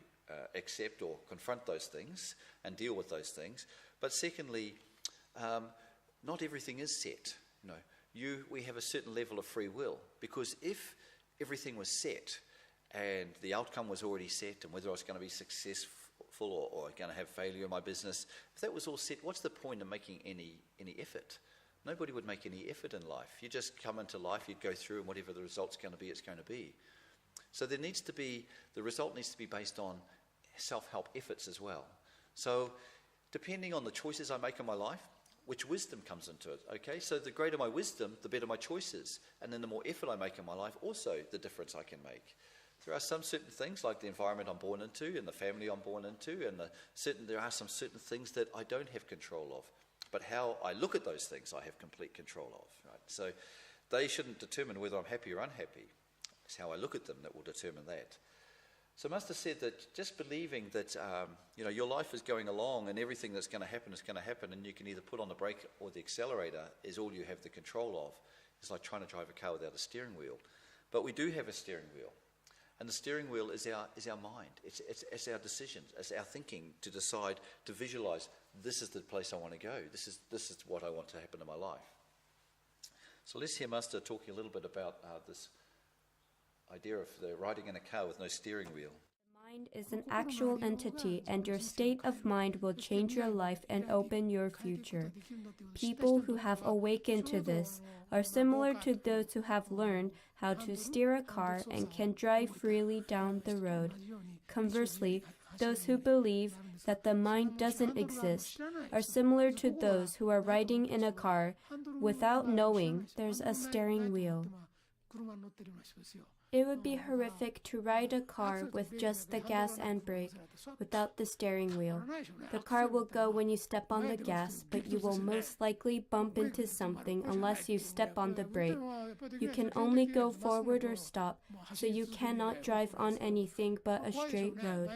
[SPEAKER 1] accept or confront those things and deal with those things. But secondly, not everything is set. We have a certain level of free will, because if everything was set and the outcome was already set, and whether I was going to be successful or going to have failure in my business, if that was all set, what's the point of making any effort? Nobody would make any effort in life. You just come into life, you'd go through, and whatever the result's going to be, it's going to be. So the result needs to be based on self-help efforts as well. So depending on the choices I make in my life, which wisdom comes into it, okay? So the greater my wisdom, the better my choices. And then the more effort I make in my life, also the difference I can make. There are some certain things, like the environment I'm born into and the family I'm born into, and there are some certain things that I don't have control of. But how I look at those things, I have complete control of. Right? So they shouldn't determine whether I'm happy or unhappy. It's how I look at them that will determine that. So Master said that just believing that your life is going along and everything that's going to happen is going to happen, and you can either put on the brake or the accelerator is all you have the control of. It's like trying to drive a car without a steering wheel. But we do have a steering wheel. And the steering wheel is our mind. It's our decisions, it's our thinking to decide, to visualize, this is the place I want to go. This is what I want to happen in my life. So let's hear Master talking a little bit about this idea of the riding in a car with no steering wheel.
[SPEAKER 2] Mind is an actual entity, and your state of mind will change your life and open your future. People who have awakened to this are similar to those who have learned how to steer a car and can drive freely down the road. Conversely, those who believe that the mind doesn't exist are similar to those who are riding in a car without knowing there's a steering wheel. It would be horrific to ride a car with just the gas and brake, without the steering wheel. The car will go when you step on the gas, but you will most likely bump into something unless you step on the brake. You can only go forward or stop, so you cannot drive on anything but a straight road.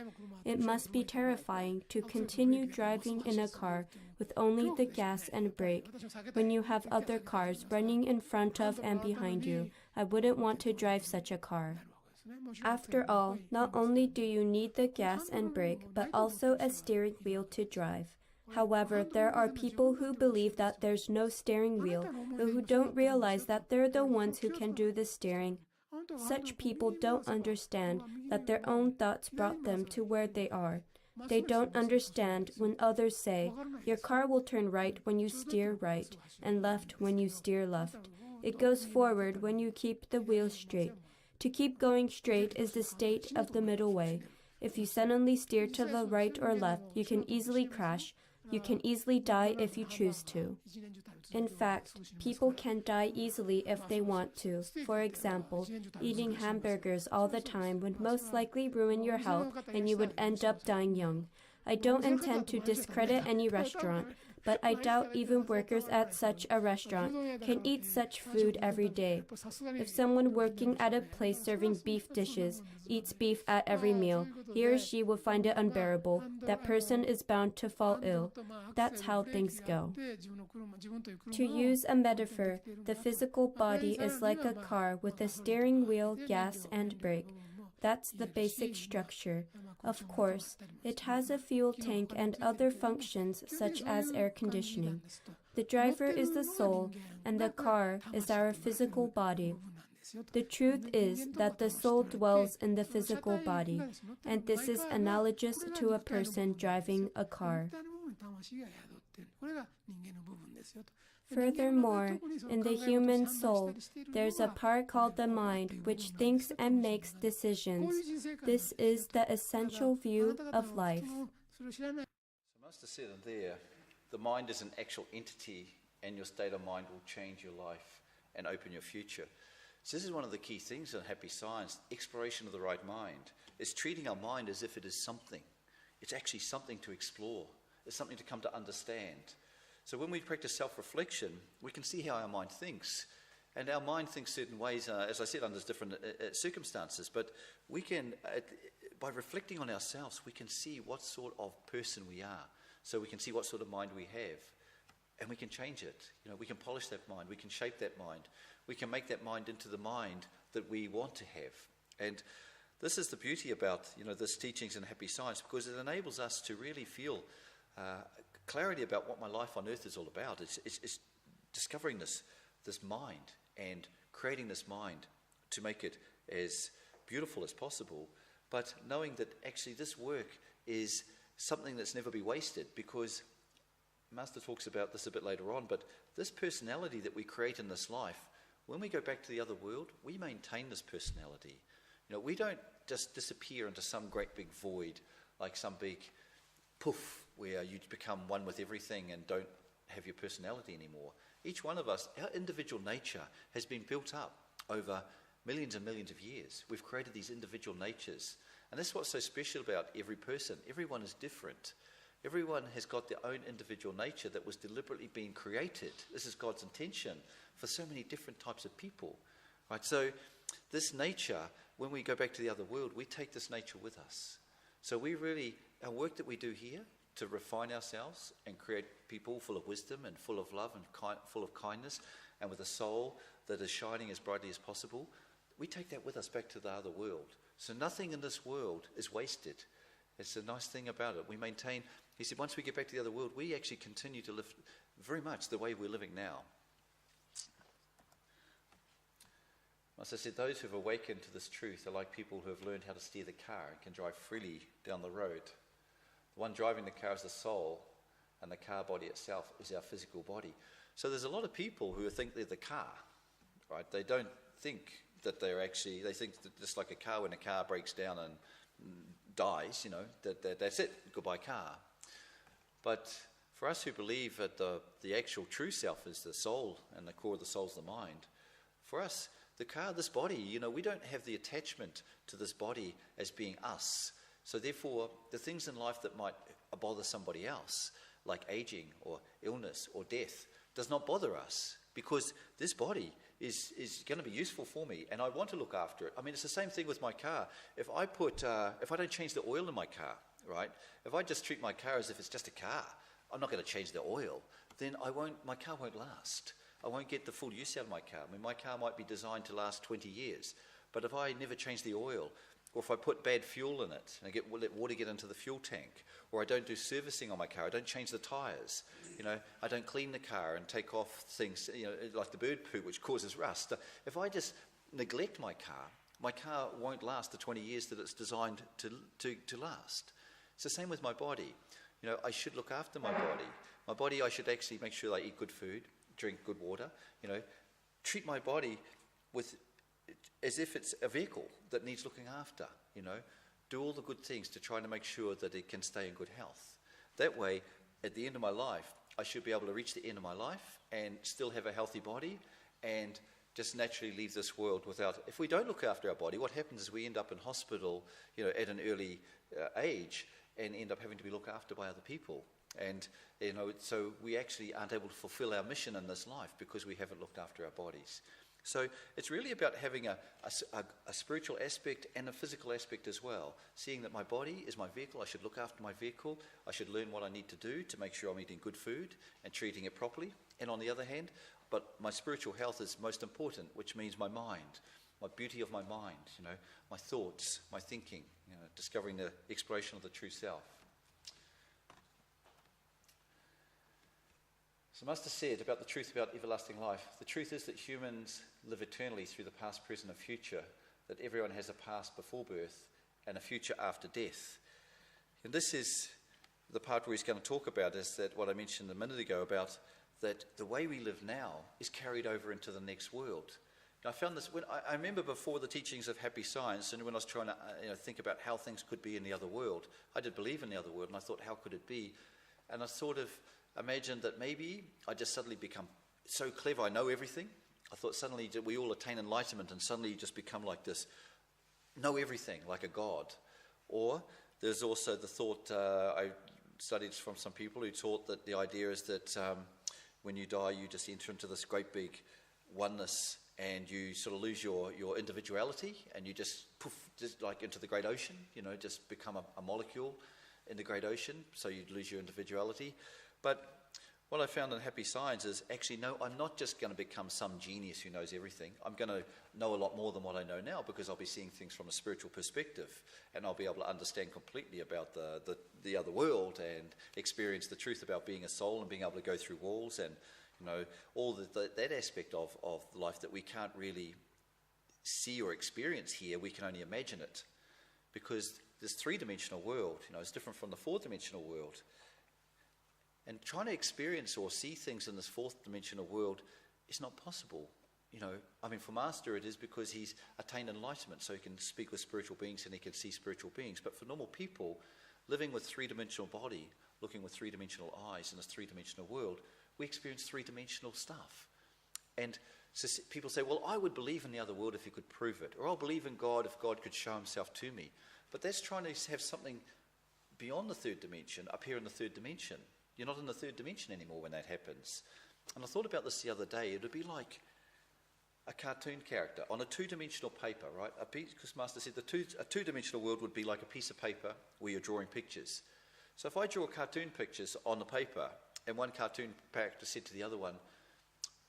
[SPEAKER 2] It must be terrifying to continue driving in a car with only the gas and brake when you have other cars running in front of and behind you. I wouldn't want to drive such a car. After all, not only do you need the gas and brake, but also a steering wheel to drive. However, there are people who believe that there's no steering wheel, but who don't realize that they're the ones who can do the steering. Such people don't understand that their own thoughts brought them to where they are. They don't understand when others say, your car will turn right when you steer right, and left when you steer left. It goes forward when you keep the wheel straight. To keep going straight is the state of the middle way. If you suddenly steer to the right or left, you can easily crash. You can easily die if you choose to. In fact, people can die easily if they want to. For example, eating hamburgers all the time would most likely ruin your health and you would end up dying young. I don't intend to discredit any restaurant, but I doubt even workers at such a restaurant can eat such food every day. If someone working at a place serving beef dishes eats beef at every meal, he or she will find it unbearable. That person is bound to fall ill. That's how things go. To use a metaphor, the physical body is like a car with a steering wheel, gas, and brake. That's the basic structure. Of course, it has a fuel tank and other functions such as air conditioning. The driver is the soul, and the car is our physical body. The truth is that the soul dwells in the physical body, and this is analogous to a person driving a car. Furthermore, in the human soul, there's a part called the mind, which thinks and makes decisions. This is the essential view of life.
[SPEAKER 1] So Master said in there, the mind is an actual entity, and your state of mind will change your life and open your future. So this is one of the key things in happy science, exploration of the right mind. It's treating our mind as if it is something. It's actually something to explore. It's something to come to understand. So when we practice self-reflection, we can see how our mind thinks. And our mind thinks certain ways, as I said, under different circumstances. But we can, by reflecting on ourselves, we can see what sort of person we are. So we can see what sort of mind we have. And we can change it. You know, we can polish that mind. We can shape that mind. We can make that mind into the mind that we want to have. And this is the beauty about, this teachings in happy science, because it enables us to really feel clarity about what my life on earth is all about. It's discovering this mind and creating this mind to make it as beautiful as possible, but knowing that actually this work is something that's never be wasted, because Master talks about this a bit later on, but this personality that we create in this life, when we go back to the other world, we maintain this personality. We don't just disappear into some great big void, like some big poof, where you become one with everything and don't have your personality anymore. Each one of us, our individual nature has been built up over millions and millions of years. We've created these individual natures. And that's what's so special about every person. Everyone is different. Everyone has got their own individual nature that was deliberately being created. This is God's intention for so many different types of people. Right? So this nature, when we go back to the other world, we take this nature with us. So our work that we do here to refine ourselves and create people full of wisdom and full of love and full of kindness and with a soul that is shining as brightly as possible, we take that with us back to the other world. So nothing in this world is wasted. It's a nice thing about it. We maintain, he said, once we get back to the other world, we actually continue to live very much the way we're living now. As I said, those who have awakened to this truth are like people who have learned how to steer the car and can drive freely down the road. The one driving the car is the soul, and the car body itself is our physical body. So there's a lot of people who think they're the car, right? They don't think that they think that just like a car, when a car breaks down and dies, that's it, goodbye car. But for us who believe that the actual true self is the soul, and the core of the soul is the mind, for us, the car, this body, we don't have the attachment to this body as being us. So therefore, the things in life that might bother somebody else, like aging or illness or death, does not bother us, because this body is going to be useful for me, and I want to look after it. I mean, it's the same thing with my car. If I don't change the oil in my car, right? If I just treat my car as if it's just a car, I'm not going to change the oil, then my car won't last. I won't get the full use out of my car. I mean, my car might be designed to last 20 years, but if I never change the oil, or if I put bad fuel in it, and let water get into the fuel tank, or I don't do servicing on my car, I don't change the tyres, I don't clean the car and take off things, like the bird poo, which causes rust. If I just neglect my car won't last the 20 years that it's designed to last. It's the same with my body. I should look after my body. My body, I should actually make sure I eat good food, drink good water, treat my body as if it's a vehicle that needs looking after, do all the good things to try to make sure that it can stay in good health. That way, at the end of my life, I should be able to reach the end of my life and still have a healthy body and just naturally leave this world without. If we don't look after our body, what happens is we end up in hospital, at an early age, and end up having to be looked after by other people. And, so we actually aren't able to fulfill our mission in this life because we haven't looked after our bodies. So it's really about having a spiritual aspect and a physical aspect as well. Seeing that my body is my vehicle, I should look after my vehicle, I should learn what I need to do to make sure I'm eating good food and treating it properly. And on the other hand, but my spiritual health is most important, which means my mind, my beauty of my mind, my thoughts, my thinking, discovering the exploration of the true self. So Master said about the truth about everlasting life, the truth is that humans live eternally through the past, present and future, that everyone has a past before birth and a future after death. And this is the part where he's going to talk about is that what I mentioned a minute ago about that the way we live now is carried over into the next world. I found this when I remember before the teachings of Happy Science, and when I was trying to think about how things could be in the other world. I did believe in the other world, and I thought, how could it be? And I sort of imagined that maybe I just suddenly become so clever, I know everything. I thought suddenly we all attain enlightenment, and suddenly you just become like this, know everything, like a god. Or there's also the thought, I studied from some people who taught that the idea is that when you die, you just enter into this great big oneness, and you sort of lose your individuality, and you just poof, just like into the great ocean, just become a molecule in the great ocean, so you lose your individuality. But what I found in Happy Science is actually, no, I'm not just going to become some genius who knows everything. I'm going to know a lot more than what I know now, because I'll be seeing things from a spiritual perspective, and I'll be able to understand completely about the other world and experience the truth about being a soul and being able to go through walls and all that aspect of life that we can't really see or experience here. We can only imagine it, because this three-dimensional world, is different from the four-dimensional world. And trying to experience or see things in this fourth-dimensional world is not possible. For Master it is, because he's attained enlightenment, so he can speak with spiritual beings and he can see spiritual beings. But for normal people, living with three-dimensional body, looking with three-dimensional eyes in this three-dimensional world, we experience three-dimensional stuff. And so people say, well, I would believe in the other world if he could prove it. Or I'll believe in God if God could show himself to me. But that's trying to have something beyond the third dimension, up here in the third dimension. You're not in the third dimension anymore when that happens. And I thought about this the other day. It would be like a cartoon character on a two-dimensional paper, right? Because Master said a two-dimensional world would be like a piece of paper where you're drawing pictures. So if I draw cartoon pictures on the paper, and one cartoon character said to the other one,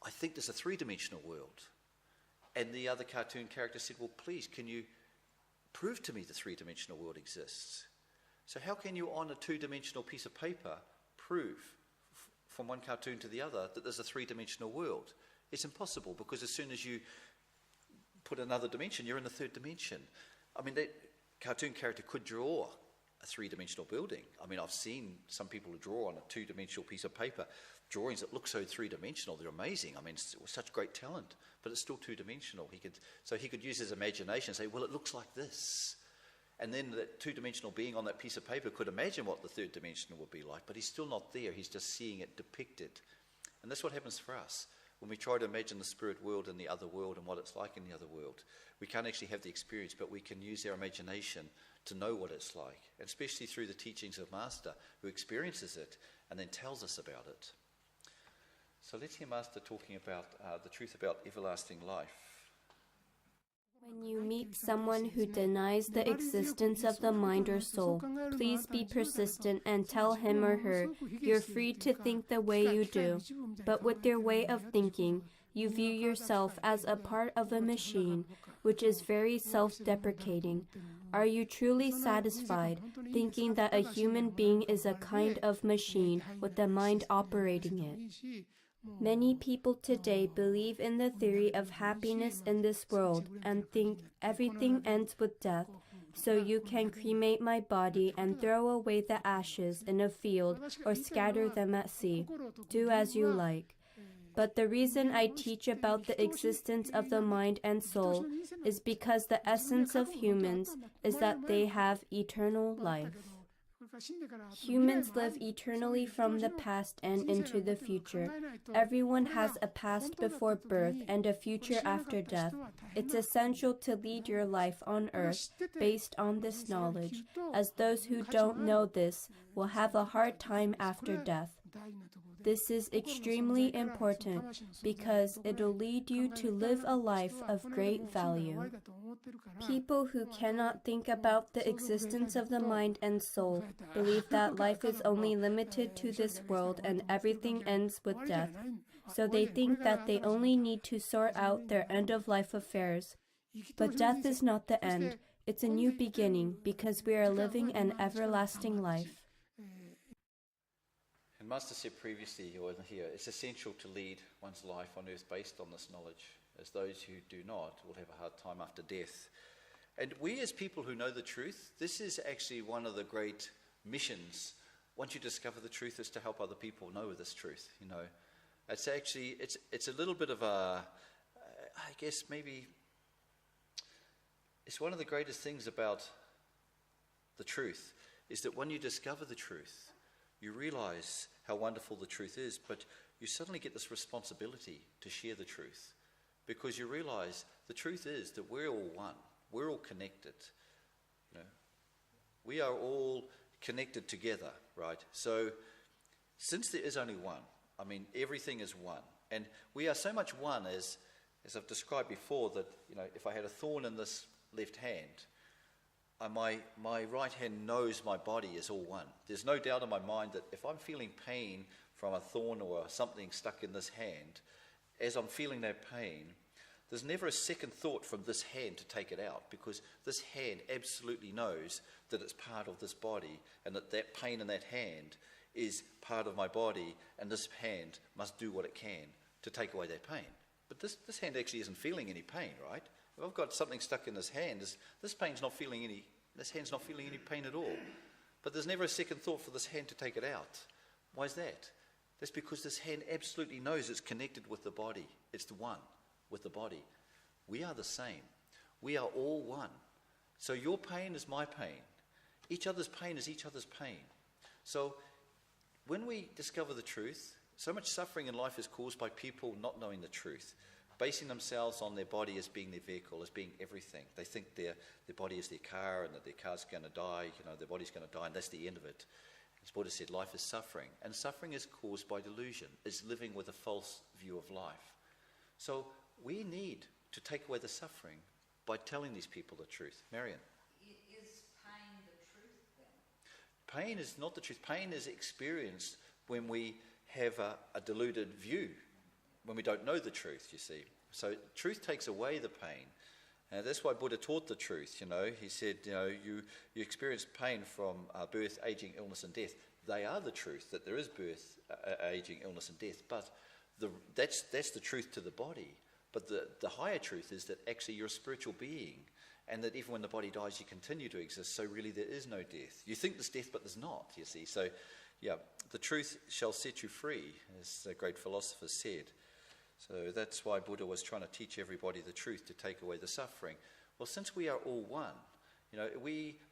[SPEAKER 1] I think there's a three-dimensional world. And the other cartoon character said, well, please, can you prove to me the three-dimensional world exists? So how can you, on a two-dimensional piece of paper, prove from one cartoon to the other that there's a three-dimensional world? It's impossible, because as soon as you put another dimension, you're in the third dimension. That cartoon character could draw a three-dimensional building. I've seen some people who draw on a two-dimensional piece of paper drawings that look so three-dimensional. They're amazing. It's such great talent, but it's still two-dimensional. He could use his imagination and say, well, it looks like this. And then that two-dimensional being on that piece of paper could imagine what the third dimensional would be like, but he's still not there. He's just seeing it depicted. And that's what happens for us. When we try to imagine the spirit world and the other world and what it's like in the other world, we can't actually have the experience, but we can use our imagination to know what it's like, and especially through the teachings of Master, who experiences it and then tells us about it. So let's hear Master talking about the truth about everlasting life.
[SPEAKER 2] When you meet someone who denies the existence of the mind or soul, please be persistent and tell him or her, you're free to think the way you do, but with their way of thinking, you view yourself as a part of a machine, which is very self-deprecating. Are you truly satisfied, thinking that a human being is a kind of machine with the mind operating it? Many people today believe in the theory of happiness in this world and think everything ends with death, so you can cremate my body and throw away the ashes in a field or scatter them at sea. Do as you like. But the reason I teach about the existence of the mind and soul is because the essence of humans is that they have eternal life. Humans live eternally from the past and into the future. Everyone has a past before birth and a future after death. It's essential to lead your life on earth based on this knowledge, as those who don't know this will have a hard time after death. This is extremely important because it'll lead you to live a life of great value. People who cannot think about the existence of the mind and soul believe that life is only limited to this world and everything ends with death. So they think that they only need to sort out their end-of-life affairs. But death is not the end. It's a new beginning because we are living an everlasting life.
[SPEAKER 1] And Master said previously, or here, it's essential to lead one's life on earth based on this knowledge, as those who do not will have a hard time after death. And we as people who know the truth, this is actually one of the great missions once you discover the truth, is to help other people know this truth. You know, it's actually it's a little bit of a, I guess maybe it's one of the greatest things about the truth is that when you discover the truth, you realize how wonderful the truth is, but you suddenly get this responsibility to share the truth, because you realize the truth is that we're all one, we're all connected. You know, we are all connected together, right? So since there is only one, I mean, everything is one, and we are so much one as I've described before, that, you know, if I had a thorn in this left hand, my right hand knows my body is all one. There's no doubt in my mind that if I'm feeling pain from a thorn or something stuck in this hand, as I'm feeling that pain, there's never a second thought from this hand to take it out, because this hand absolutely knows that it's part of this body, and that pain in that hand is part of my body, and this hand must do what it can to take away that pain. But this hand actually isn't feeling any pain, right? If I've got something stuck in this hand, this hand's not feeling any pain at all. But there's never a second thought for this hand to take it out. Why is that? That's because this hand absolutely knows it's connected with the body. It's the one with the body. We are the same. We are all one. So your pain is my pain. Each other's pain is each other's pain. So when we discover the truth, so much suffering in life is caused by people not knowing the truth, basing themselves on their body as being their vehicle, as being everything. They think their body is their car, and that their car's going to die, you know, their body's going to die, and that's the end of it. As Buddha said, life is suffering, and suffering is caused by delusion. It's living with a false view of life. So we need to take away the suffering by telling these people the truth. Marion?
[SPEAKER 3] Is pain the truth then?
[SPEAKER 1] Pain is not the truth. Pain is experienced when we have a deluded view, when we don't know the truth, you see. So truth takes away the pain. And that's why Buddha taught the truth, you know. He said, you know, you experience pain from birth, aging, illness, and death. They are the truth, that there is birth, aging, illness, and death. But that's the truth to the body. But the higher truth is that actually you're a spiritual being, and that even when the body dies, you continue to exist. So really there is no death. You think there's death, but there's not, you see. So, yeah, the truth shall set you free, as the great philosopher said. So that's why Buddha was trying to teach everybody the truth, to take away the suffering. Well, since we are all one, you know,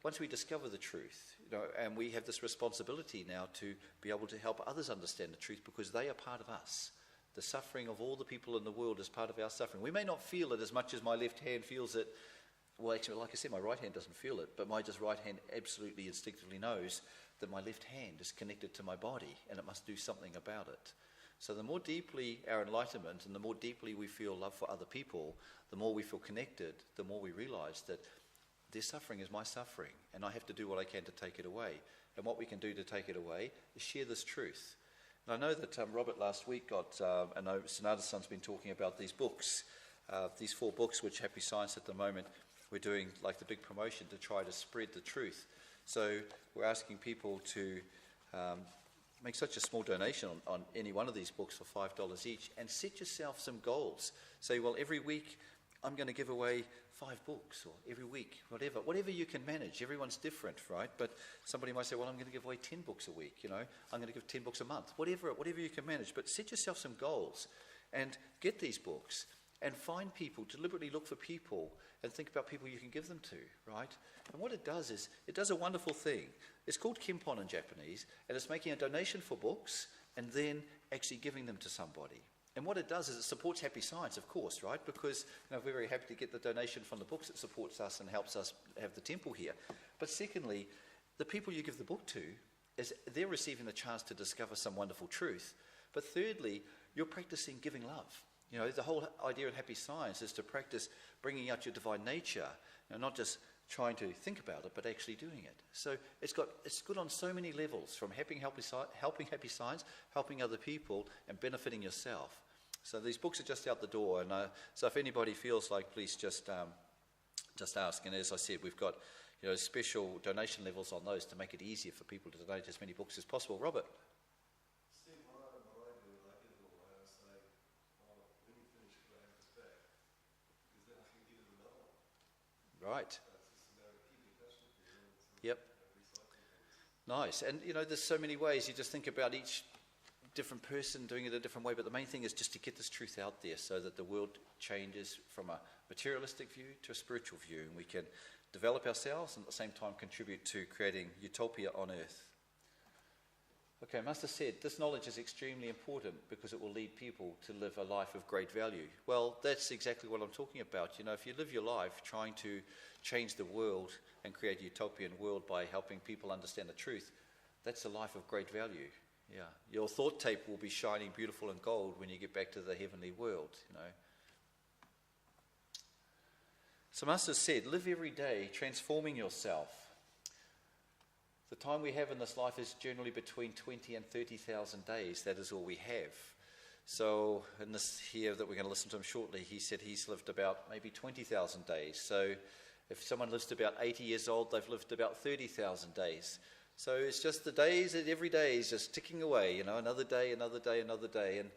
[SPEAKER 1] once we discover the truth, you know, and we have this responsibility now to be able to help others understand the truth, because they are part of us. The suffering of all the people in the world is part of our suffering. We may not feel it as much as my left hand feels it. Well, actually, like I said, my right hand doesn't feel it, but my just right hand absolutely instinctively knows that my left hand is connected to my body, and it must do something about it. So the more deeply our enlightenment, and the more deeply we feel love for other people, the more we feel connected, the more we realize that their suffering is my suffering, and I have to do what I can to take it away. And what we can do to take it away is share this truth. And I know that Robert last week I know Sanada-san's been talking about these books, these 4 books, which Happy Science at the moment, we're doing like the big promotion to try to spread the truth. So we're asking people to make such a small donation on any one of these books for $5 each, and set yourself some goals. Say, well, every week I'm going to give away 5 books, or every week, whatever you can manage. Everyone's different, right? But somebody might say, well, I'm going to give away 10 books a week, you know, I'm going to give 10 books a month, whatever you can manage. But set yourself some goals and get these books, and find people, deliberately look for people, and think about people you can give them to, right? And what it does is, it does a wonderful thing. It's called kimpon in Japanese, and it's making a donation for books, and then actually giving them to somebody. And what it does is it supports Happy Science, of course, right? Because, you know, we're very happy to get the donation from the books. It supports us and helps us have the temple here. But secondly, the people you give the book to, they're receiving the chance to discover some wonderful truth. But thirdly, you're practicing giving love. You know, the whole idea of Happy Science is to practice bringing out your divine nature, you know, not just trying to think about it, but actually doing it. So it's good on so many levels, from helping Happy Science, helping other people, and benefiting yourself. So these books are just out the door, and so if anybody feels like, please just ask. And as I said, we've got, you know, special donation levels on those to make it easier for people to donate as many books as possible. Robert? Right. Yep. Nice. And, there's so many ways. You just think about each different person doing it a different way, but the main thing is just to get this truth out there so that the world changes from a materialistic view to a spiritual view, and we can develop ourselves and at the same time contribute to creating utopia on earth. Okay, Master said this knowledge is extremely important because it will lead people to live a life of great value. Well, that's exactly what I'm talking about. If you live your life trying to change the world and create a utopian world by helping people understand the truth, that's a life of great value. Yeah, your thought tape will be shining beautiful and gold when you get back to the heavenly world, So Master said, live every day transforming yourself. The time we have in this life is generally between 20 and 30,000 days. That is all we have. So in this here that we're going to listen to him shortly, he said he's lived about maybe 20,000 days. So if someone lives to about 80 years old, they've lived about 30,000 days. So it's just the days, every day is just ticking away, another day, another day, another day. And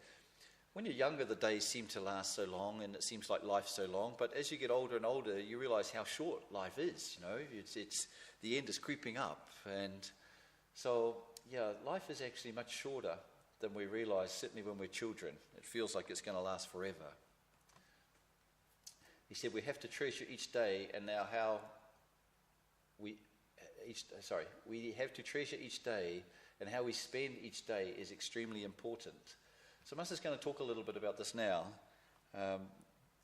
[SPEAKER 1] when you're younger, the days seem to last so long and it seems like life's so long. But as you get older and older, you realize how short life is, It's the end is creeping up. And so, life is actually much shorter than we realize, certainly when we're children. It feels like it's going to last forever. He said we have to treasure each day, and now we have to treasure each day, and how we spend each day is extremely important. So Master's going to talk a little bit about this now,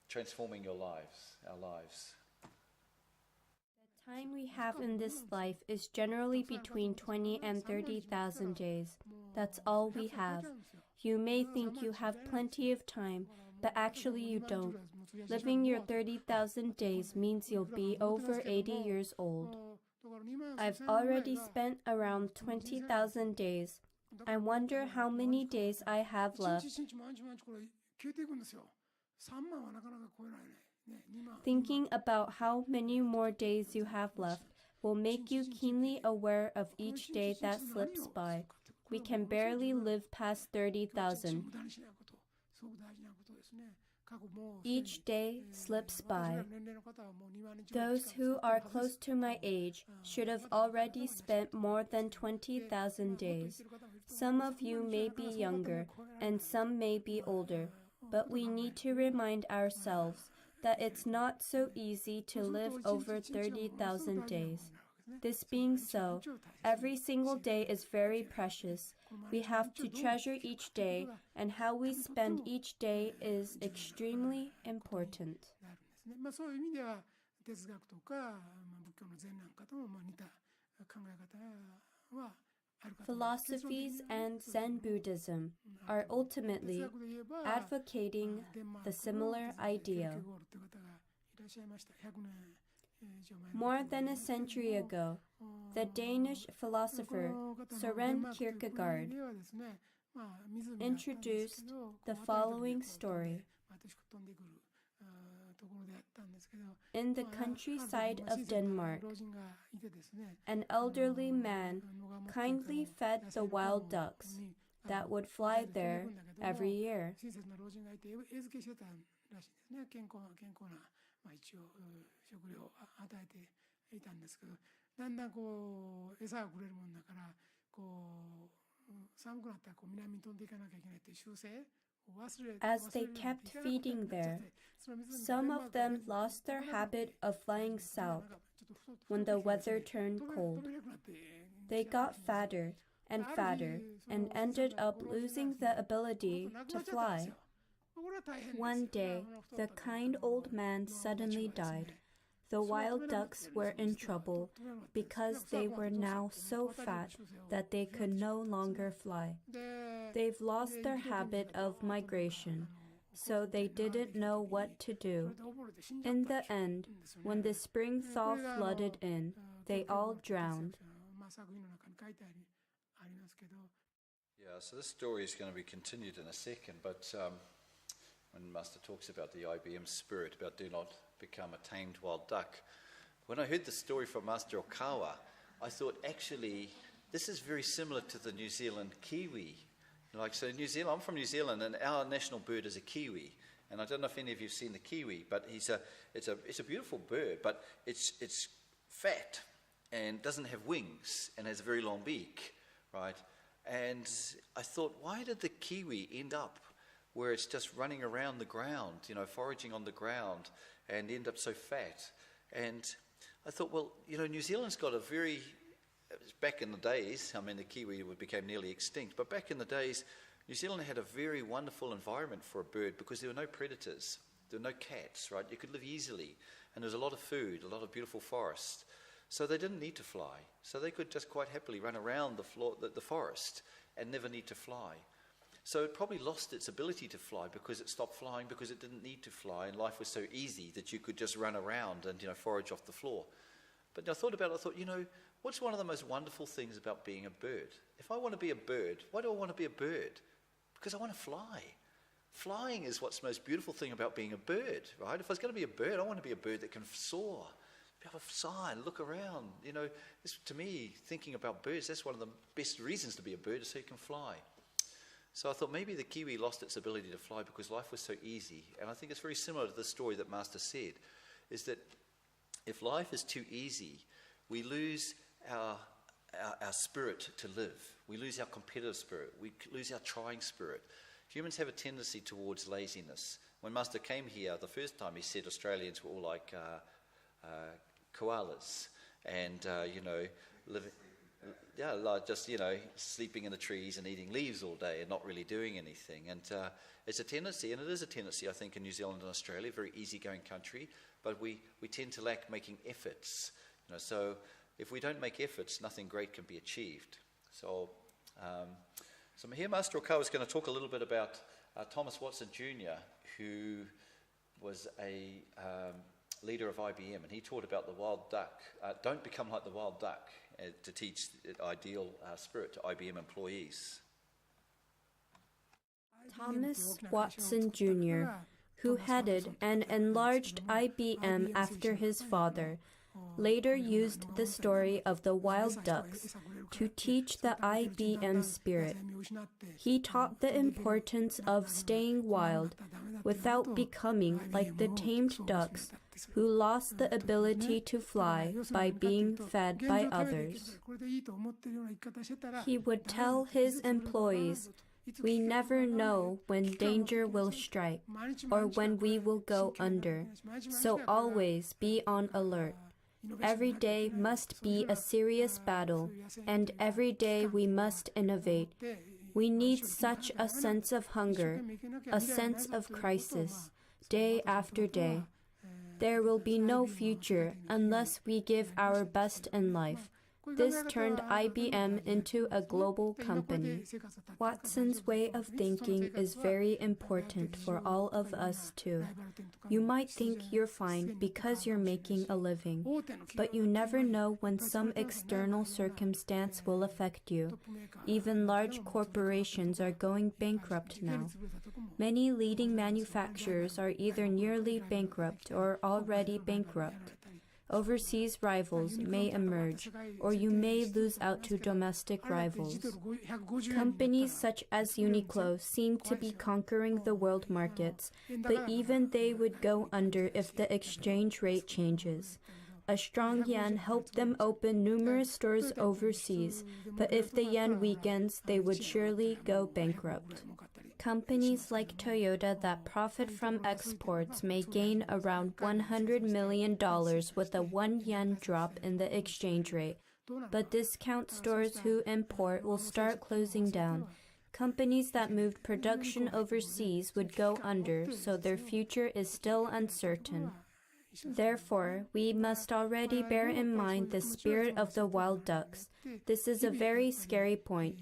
[SPEAKER 1] transforming our lives.
[SPEAKER 2] The time we have in this life is generally between 20 and 30,000 days. That's all we have. You may think you have plenty of time, but actually you don't. Living your 30,000 days means you'll be over 80 years old. I've already spent around 20,000 days. I wonder how many days I have left. Thinking about how many more days you have left will make you keenly aware of each day that slips by. We can barely live past 30,000. Each day slips by. Those who are close to my age should have already spent more than 20,000 days. Some of you may be younger, and some may be older, but we need to remind ourselves that it's not so easy to live over 30,000 days. This being so, every single day is very precious. We have to treasure each day, and how we spend each day is extremely important. Philosophies and Zen Buddhism are ultimately advocating the similar idea. More than a century ago, the Danish philosopher Søren Kierkegaard introduced the following story. In the countryside of Denmark, an elderly man kindly fed the wild ducks that would fly there every year. As they kept feeding there, some of them lost their habit of flying south when the weather turned cold. They got fatter and fatter and ended up losing the ability to fly. One day, the kind old man suddenly died. The wild ducks were in trouble because they were now so fat that they could no longer fly. They've lost their habit of migration, so they didn't know what to do. In the end, when the spring thaw flooded in, they all drowned.
[SPEAKER 1] Yeah, so this story is going to be continued in a second, but when Master talks about the IBM spirit, about do not become a tamed wild duck, when I heard the story from Master Okawa, I thought actually this is very similar to the New Zealand kiwi. So New Zealand, I'm from New Zealand, and our national bird is a kiwi. And I don't know if any of you've seen the kiwi, but it's a beautiful bird, but it's fat and doesn't have wings and has a very long beak, right? And I thought, why did the kiwi end up where it's just running around the ground, foraging on the ground, and end up so fat? And I thought, well, New Zealand's got a very, back in the days, the kiwi became nearly extinct, but back in the days, New Zealand had a very wonderful environment for a bird because there were no predators, there were no cats, right? You could live easily, and there was a lot of food, a lot of beautiful forest. So they didn't need to fly. So they could just quite happily run around the forest and never need to fly. So it probably lost its ability to fly because it stopped flying because it didn't need to fly, and life was so easy that you could just run around and forage off the floor. But I thought about it, I thought, what's one of the most wonderful things about being a bird? If I want to be a bird, why do I want to be a bird? Because I want to fly. Flying is what's the most beautiful thing about being a bird, right? If I was going to be a bird, I want to be a bird that can soar, be able to sigh and look around. To me, thinking about birds, that's one of the best reasons to be a bird, is so you can fly. So I thought maybe the kiwi lost its ability to fly because life was so easy. And I think it's very similar to the story that Master said, is that if life is too easy, we lose our spirit to live. We lose our competitive spirit. We lose our trying spirit. Humans have a tendency towards laziness. When Master came here the first time, he said Australians were all like koalas and, living... Yeah, like just, sleeping in the trees and eating leaves all day and not really doing anything. And it's a tendency, and it is a tendency, I think, in New Zealand and Australia, a very easygoing country, but we tend to lack making efforts. So if we don't make efforts, nothing great can be achieved. So here Master Okawa is going to talk a little bit about Thomas Watson Jr., who was a leader of IBM, and he taught about the wild duck. Don't become like the wild duck, to teach the ideal spirit to IBM employees.
[SPEAKER 2] Thomas Watson Jr., who headed and enlarged IBM after his father, later used the story of the wild ducks to teach the IBM spirit. He taught the importance of staying wild without becoming like the tamed ducks who lost the ability to fly by being fed by others. He would tell his employees, "We never know when danger will strike or when we will go under, so always be on alert. Every day must be a serious battle, and every day we must innovate. We need such a sense of hunger, a sense of crisis, day after day. There will be no future unless we give our best in life." This turned IBM into a global company. Watson's way of thinking is very important for all of us too. You might think you're fine because you're making a living, but you never know when some external circumstance will affect you. Even large corporations are going bankrupt now. Many leading manufacturers are either nearly bankrupt or already bankrupt. Overseas rivals may emerge, or you may lose out to domestic rivals. Companies such as Uniqlo seem to be conquering the world markets, but even they would go under if the exchange rate changes. A strong yen helped them open numerous stores overseas, but if the yen weakens, they would surely go bankrupt. Companies like Toyota that profit from exports may gain around $100 million with a 1 yen drop in the exchange rate, but discount stores who import will start closing down. Companies that moved production overseas would go under, so their future is still uncertain. Therefore, we must already bear in mind the spirit of the wild ducks. This is a very scary point.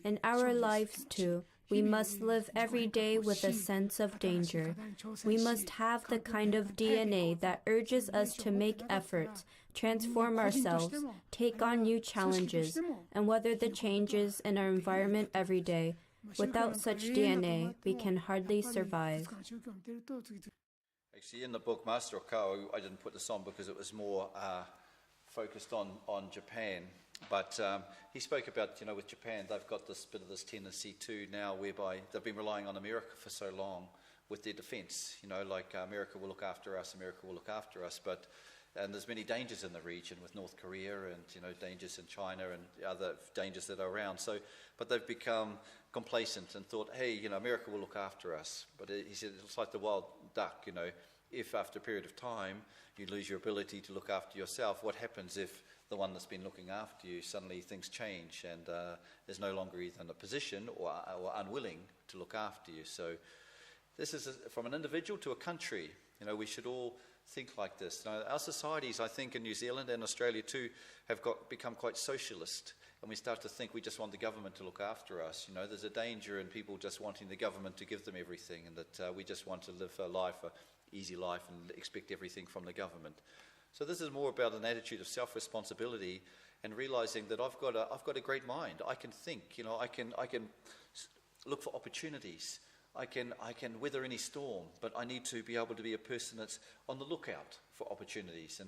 [SPEAKER 2] In our lives, too, we must live every day with a sense of danger. We must have the kind of DNA that urges us to make efforts, transform ourselves, take on new challenges, and weather the changes in our environment every day. Without such DNA, we can hardly survive.
[SPEAKER 1] Actually, in the book, Master Okawa, I didn't put this on because it was more focused on Japan. But he spoke about, with Japan, they've got this bit of this tendency too now whereby they've been relying on America for so long with their defense. Like America will look after us, America will look after us. But And there's many dangers in the region with North Korea and, dangers in China and other dangers that are around. So, but they've become complacent and thought, hey, America will look after us. But he said, it's like the wild duck, if after a period of time you lose your ability to look after yourself, what happens if the one that's been looking after you, suddenly things change and is no longer either in a position or unwilling to look after you. So this is from an individual to a country. We should all think like this. Now, our societies, I think, in New Zealand and Australia too, have become quite socialist, and we start to think we just want the government to look after us. There's a danger in people just wanting the government to give them everything, and that we just want to live an easy life, and expect everything from the government. So this is more about an attitude of self-responsibility and realizing that I've got a great mind. I can think. I can look for opportunities. I can weather any storm, but I need to be able to be a person that's on the lookout for opportunities.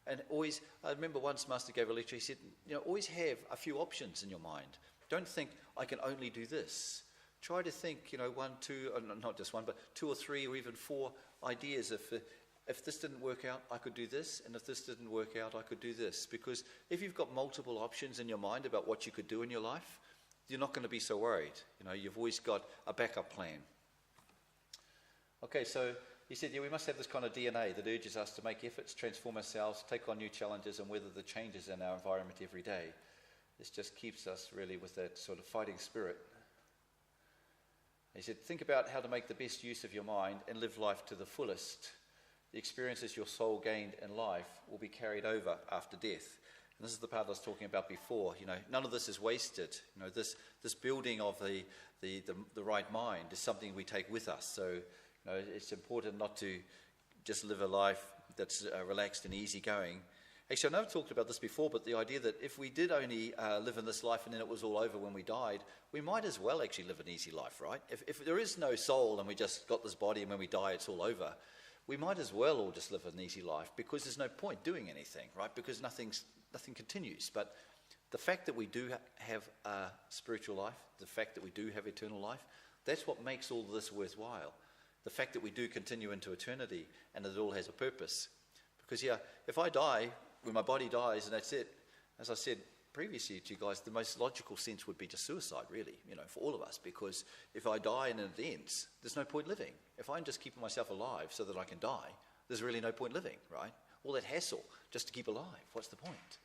[SPEAKER 1] And always, I remember once Master gave a lecture, he said, always have a few options in your mind. Don't think, I can only do this. Try to think, one, two, not just one, but two or three or even four ideas. If this didn't work out, I could do this, and if this didn't work out, I could do this. Because if you've got multiple options in your mind about what you could do in your life, you're not going to be so worried. You've always got a backup plan. Okay, so he said, we must have this kind of DNA that urges us to make efforts, transform ourselves, take on new challenges, and weather the changes in our environment every day. This just keeps us really with that sort of fighting spirit. He said, think about how to make the best use of your mind and live life to the fullest. The experiences your soul gained in life will be carried over after death. And this is the part I was talking about before. None of this is wasted. This building of the right mind is something we take with us. So, it's important not to just live a life that's relaxed and easygoing. Actually, I know I've talked about this before, but the idea that if we did only live in this life and then it was all over when we died, we might as well actually live an easy life, right? If there is no soul and we just got this body and when we die it's all over, we might as well all just live an easy life, because there's no point doing anything, right? Because nothing continues. But the fact that we do have a spiritual life, the fact that we do have eternal life, that's what makes all this worthwhile. The fact that we do continue into eternity and that it all has a purpose. Because, if I die, when my body dies and that's it, as I said previously to you guys, the most logical sense would be just suicide, really, for all of us. Because if I die and it ends, there's no point living. If I'm just keeping myself alive so that I can die, there's really no point living, right? All that hassle just to keep alive, what's the point?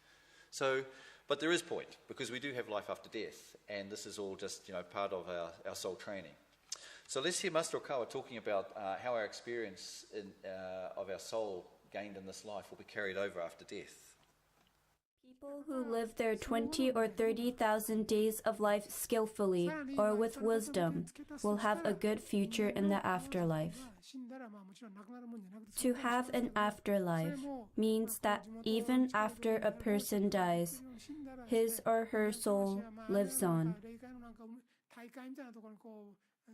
[SPEAKER 1] So, but there is point, because we do have life after death, and this is all just, part of our soul training. So let's hear Master Okawa talking about how our experience of our soul gained in this life will be carried over after death.
[SPEAKER 2] People who live their 20 or 30,000 days of life skillfully or with wisdom will have a good future in the afterlife. To have an afterlife means that even after a person dies, his or her soul lives on.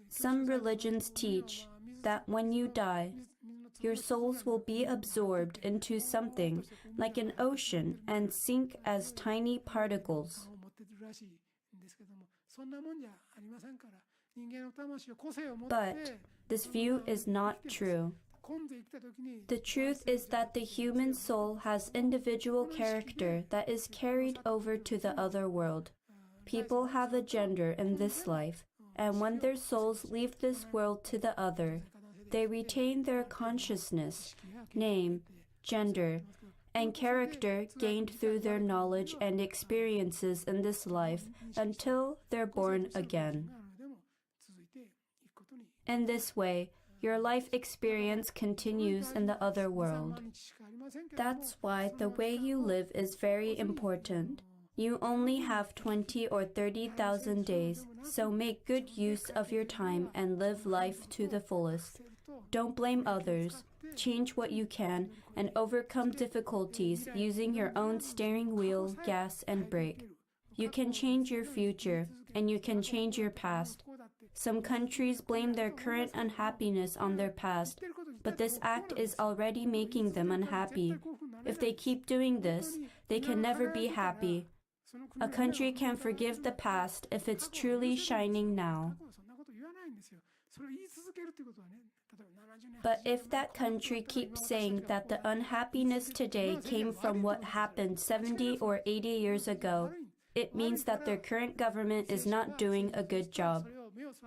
[SPEAKER 2] Some religions teach that when you die, your souls will be absorbed into something like an ocean and sink as tiny particles. But this view is not true. The truth is that the human soul has individual character that is carried over to the other world. People have a gender in this life, and when their souls leave this world to the other, they retain their consciousness, name, gender, and character gained through their knowledge and experiences in this life until they're born again. In this way, your life experience continues in the other world. That's why the way you live is very important. You only have 20 or 30,000 days, so make good use of your time and live life to the fullest. Don't blame others. Change what you can and overcome difficulties using your own steering wheel, gas, and brake. You can change your future, and you can change your past. Some countries blame their current unhappiness on their past, but this act is already making them unhappy. If they keep doing this, they can never be happy. A country can forgive the past if it's truly shining now. But if that country keeps saying that the unhappiness today came from what happened 70 or 80 years ago, it means that their current government is not doing a good job.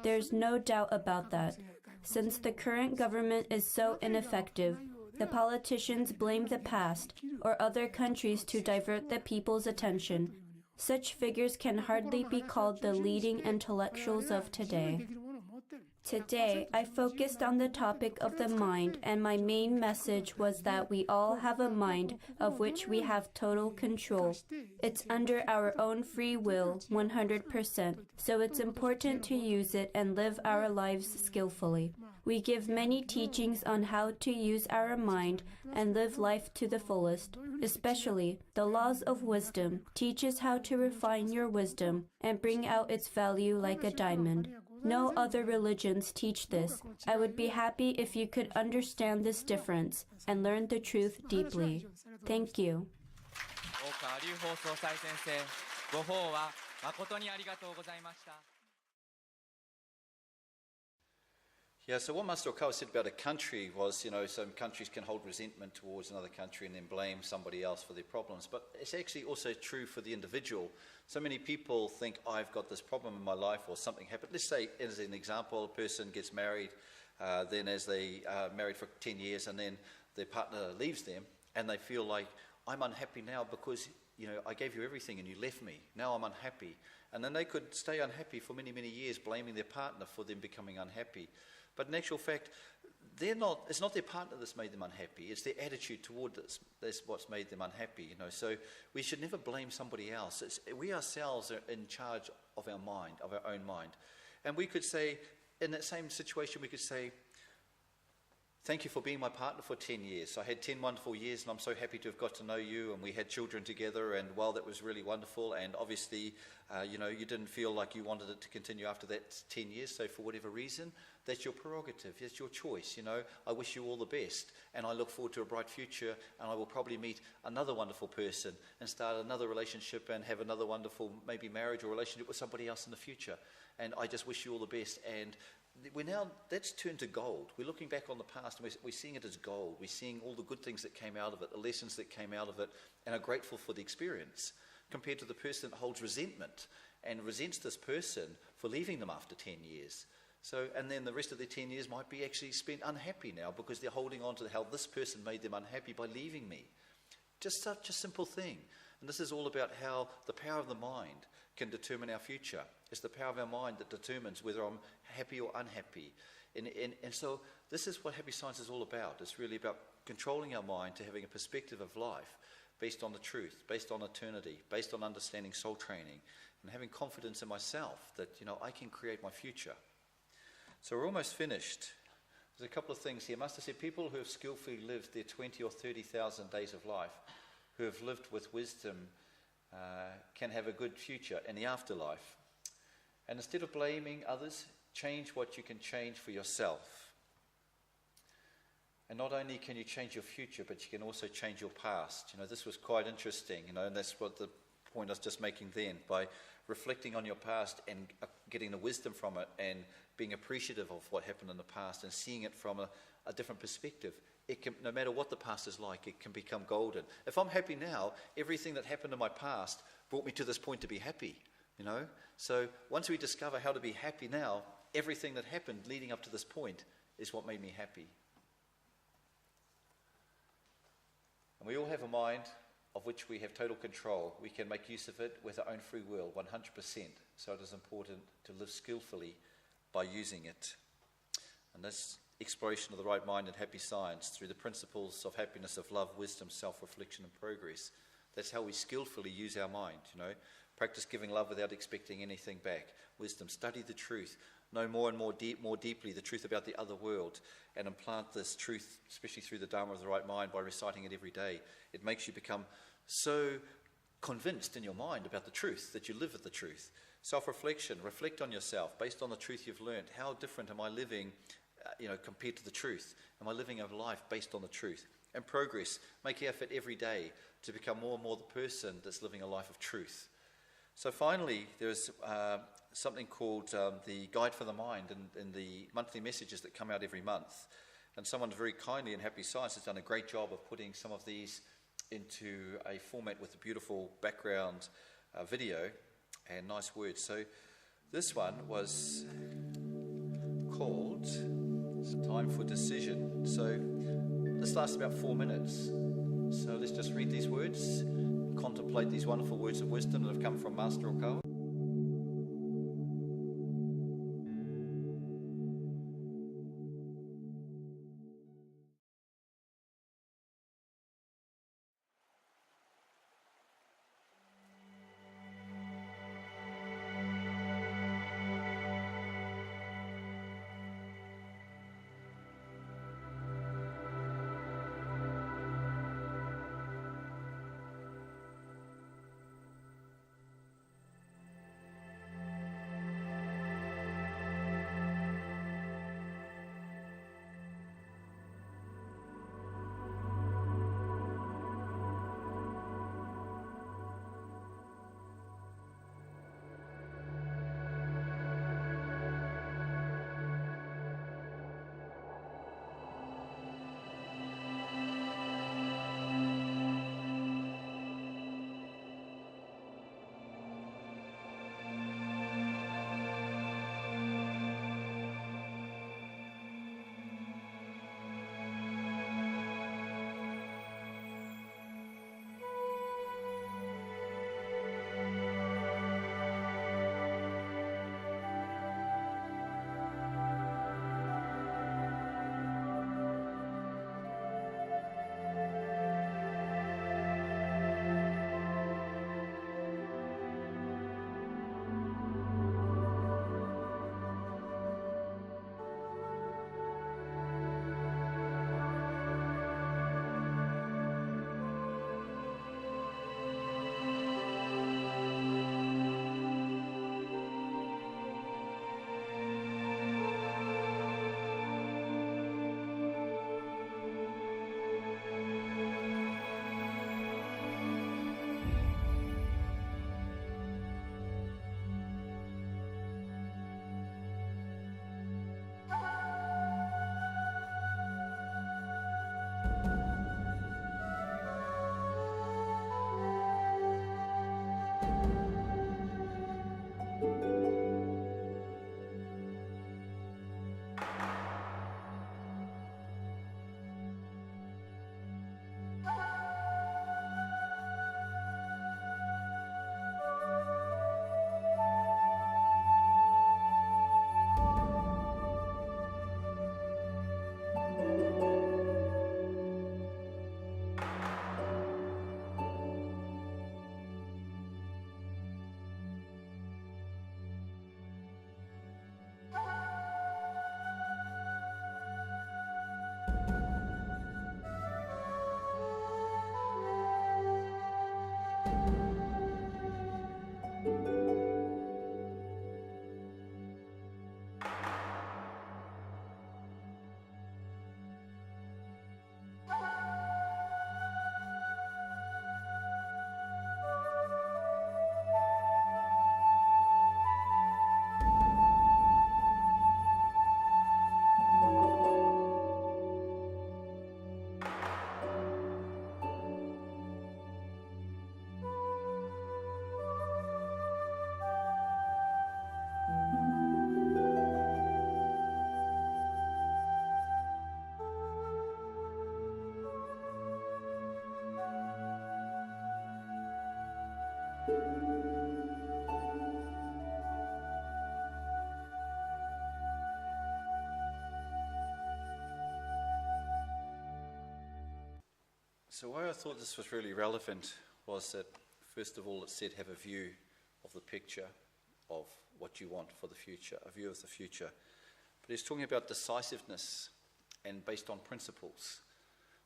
[SPEAKER 2] There's no doubt about that. Since the current government is so ineffective, the politicians blame the past or other countries to divert the people's attention. Such figures can hardly be called the leading intellectuals of today. Today, I focused on the topic of the mind, and my main message was that we all have a mind of which we have total control. It's under our own free will, 100%, so it's important to use it and live our lives skillfully. We give many teachings on how to use our mind and live life to the fullest. Especially, the laws of wisdom teaches how to refine your wisdom and bring out its value like a diamond. No other religions teach this. I would be happy if you could understand this difference and learn the truth deeply. Thank you.
[SPEAKER 4] 大川隆法総裁先生、ご法話誠にありがとうございました。
[SPEAKER 1] Yeah, so what Master Okawa said about a country was, some countries can hold resentment towards another country and then blame somebody else for their problems. But it's actually also true for the individual. So many people think, I've got this problem in my life or something happened. Let's say, as an example, a person gets married, then as they are married for 10 years and then their partner leaves them and they feel like, I'm unhappy now because, I gave you everything and you left me. Now I'm unhappy. And then they could stay unhappy for many, many years, blaming their partner for them becoming unhappy. But in actual fact, it's not their partner that's made them unhappy. It's their attitude toward this. That's what's made them unhappy. So we should never blame somebody else. We ourselves are in charge of our mind, of our own mind. And we could say, in that same situation, we could say, thank you for being my partner for 10 years. I had 10 wonderful years and I'm so happy to have got to know you, and we had children together, and well, that was really wonderful, and obviously, you didn't feel like you wanted it to continue after that 10 years, so for whatever reason, that's your prerogative, that's your choice. I wish you all the best, and I look forward to a bright future, and I will probably meet another wonderful person and start another relationship and have another wonderful maybe marriage or relationship with somebody else in the future, and I just wish you all the best. And that's turned to gold. We're looking back on the past and we're seeing it as gold. We're seeing all the good things that came out of it, the lessons that came out of it, and are grateful for the experience, compared to the person that holds resentment and resents this person for leaving them after 10 years. And then the rest of their 10 years might be actually spent unhappy now because they're holding on to how this person made them unhappy by leaving me. Just such a simple thing. And this is all about how the power of the mind can determine our future. It's the power of our mind that determines whether I'm happy or unhappy. And so this is what happy science is all about. It's really about controlling our mind to having a perspective of life based on the truth, based on eternity, based on understanding soul training, and having confidence in myself that, I can create my future. So we're almost finished. There's a couple of things here. Master said people who have skillfully lived their 20 or 30,000 days of life, who have lived with wisdom, can have a good future in the afterlife. And instead of blaming others, change what you can change for yourself. And not only can you change your future, but you can also change your past. This was quite interesting, and that's what the point I was just making then. By reflecting on your past and getting the wisdom from it and being appreciative of what happened in the past and seeing it from a different perspective, it can, no matter what the past is like, it can become golden. If I'm happy now, everything that happened in my past brought me to this point to be happy, So once we discover how to be happy now, everything that happened leading up to this point is what made me happy. And we all have a mind of which we have total control. We can make use of it with our own free will, 100%. So it is important to live skillfully by using it. And this exploration of the right mind and happy science through the principles of happiness, of love, wisdom, self-reflection and progress. That's how we skillfully use our mind, Practice giving love without expecting anything back. Wisdom, study the truth. Know more and more deeply the truth about the other world, and implant this truth, especially through the Dharma of the right mind, by reciting it every day. It makes you become so convinced in your mind about the truth that you live with the truth. Self-reflection, reflect on yourself based on the truth you've learned. How different am I living, compared to the truth? Am I living a life based on the truth? And progress, make effort every day to become more and more the person that's living a life of truth. So finally, there's something called the Guide for the Mind in the monthly messages that come out every month. And someone very kindly in Happy Science has done a great job of putting some of these into a format with a beautiful background video and nice words. So this one was called Time for Decision. So this lasts about 4 minutes. So let's just read these words, contemplate these wonderful words of wisdom that have come from Master Okawa. So why I thought this was really relevant was that, first of all, it said have a view of the picture of what you want for the future, a view of the future. But he's talking about decisiveness and based on principles.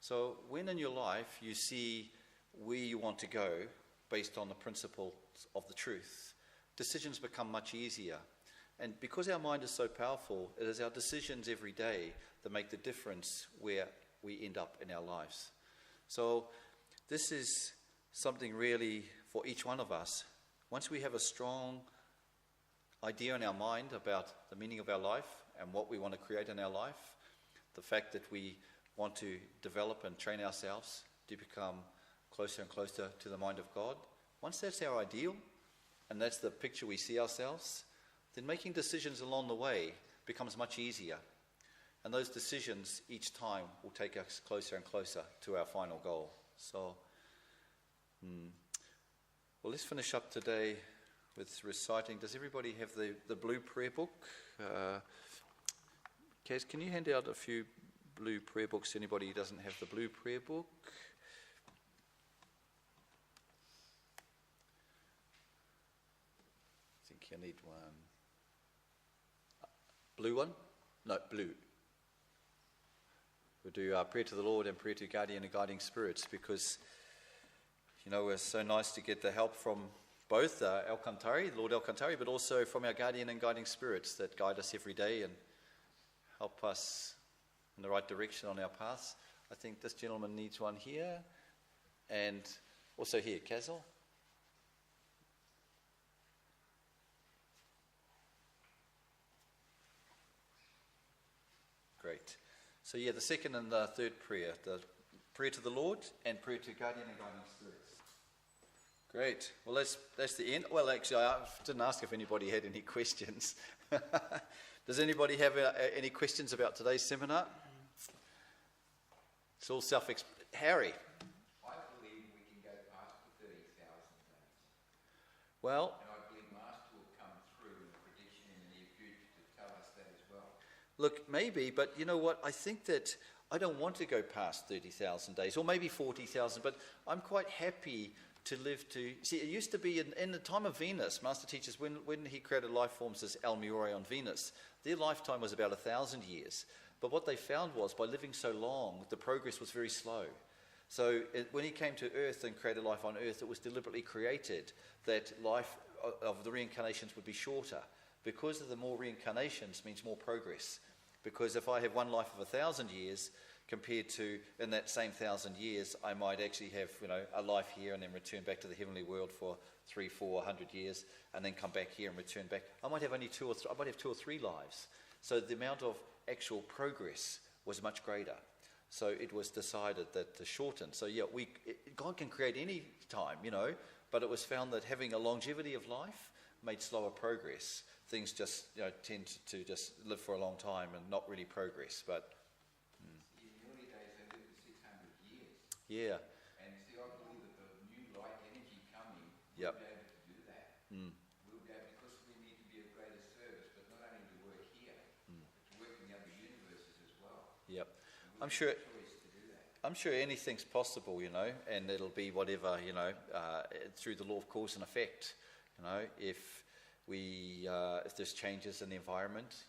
[SPEAKER 1] So when in your life you see where you want to go based on the principles of the truth, decisions become much easier. And because our mind is so powerful, it is our decisions every day that make the difference where we end up in our lives. So this is something really for each one of us. Once we have a strong idea in our mind about the meaning of our life and what we want to create in our life, the fact that we want to develop and train ourselves to become closer and closer to the mind of God, once that's our ideal and that's the picture we see ourselves, then making decisions along the way becomes much easier. And those decisions each time will take us closer and closer to our final goal. So, well, let's finish up today with reciting. Does everybody have the blue prayer book? Kaz, can you hand out a few blue prayer books to anybody who doesn't have the blue prayer book? I think you need one. Blue one? No, blue. We'll do prayer to the Lord and prayer to guardian and guiding spirits, because, you know, it's so nice to get the help from both Alcantari, Lord Alcantari, but also from our guardian and guiding spirits that guide us every day and help us in the right direction on our paths. I think this gentleman needs one here, and also here, Kazal. Great. So yeah, the second and the third prayer, the prayer to the Lord and prayer to guardian and guiding spirits. Great. Well, that's the end. Well, actually, I didn't ask if anybody had any questions. Does anybody have any questions about today's seminar? It's all self-explanatory. Harry.
[SPEAKER 5] I believe we can go past the 30,000 days.
[SPEAKER 1] Well,
[SPEAKER 5] and I believe Master will come through in the prediction in the near future to tell us that as well.
[SPEAKER 1] look, maybe, but you know what? I think that I don't want to go past 30,000 days, or maybe 40,000, but I'm quite happy to live to... See, it used to be in the time of Venus, Master teaches, when he created life forms as Almure on Venus, their lifetime was about 1,000 years. But what they found was, by living so long, the progress was very slow. So when he came to Earth and created life on Earth, it was deliberately created that life of the reincarnations would be shorter. Because of the more reincarnations means more progress. Because if I have one life of 1,000 years, compared to in that same 1,000 years, I might actually have, a life here and then return back to the heavenly world for 300, 400 years, and then come back here and return back. I might have only two or three lives. So the amount of actual progress was much greater. So it was decided that to shorten. So yeah, God can create any time, but it was found that having a longevity of life made slower progress. Things just tend to just live for a long time and not really progress. But
[SPEAKER 5] in the early days, they lived for 600 years.
[SPEAKER 1] yeah,
[SPEAKER 5] And see, I believe that the new light energy coming
[SPEAKER 1] Yep.
[SPEAKER 5] will be able to do that. We'll be able, because we need to be of greater service, but not only to work here, but to work in the other universes as well.
[SPEAKER 1] yep.
[SPEAKER 5] And
[SPEAKER 1] I'm
[SPEAKER 5] we'll
[SPEAKER 1] sure.
[SPEAKER 5] have a choice to do that.
[SPEAKER 1] I'm sure anything's possible, and it'll be whatever, through the law of cause and effect. If there's changes in the environment,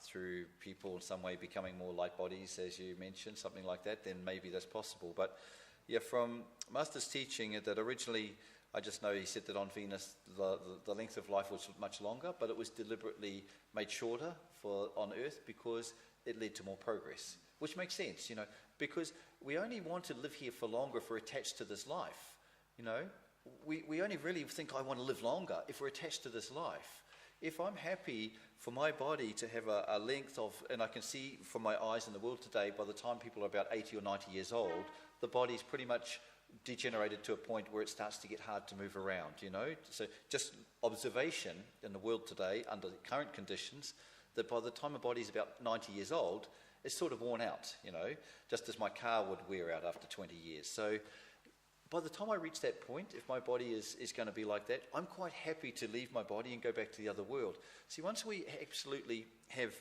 [SPEAKER 1] through people in some way becoming more light bodies, as you mentioned, something like that, then maybe that's possible. But from Master's teaching, that originally, I just know he said that on Venus, the length of life was much longer, but it was deliberately made shorter on Earth because it led to more progress, which makes sense, because we only want to live here for longer if we're attached to this life, We only really think I want to live longer if we're attached to this life. If I'm happy for my body to have a length of, and I can see from my eyes in the world today, by the time people are about 80 or 90 years old, the body's pretty much degenerated to a point where it starts to get hard to move around, So just observation in the world today, under the current conditions, that by the time a body's about 90 years old, it's sort of worn out, just as my car would wear out after 20 years. So by the time I reach that point, if my body is going to be like that, I'm quite happy to leave my body and go back to the other world. See, once we absolutely have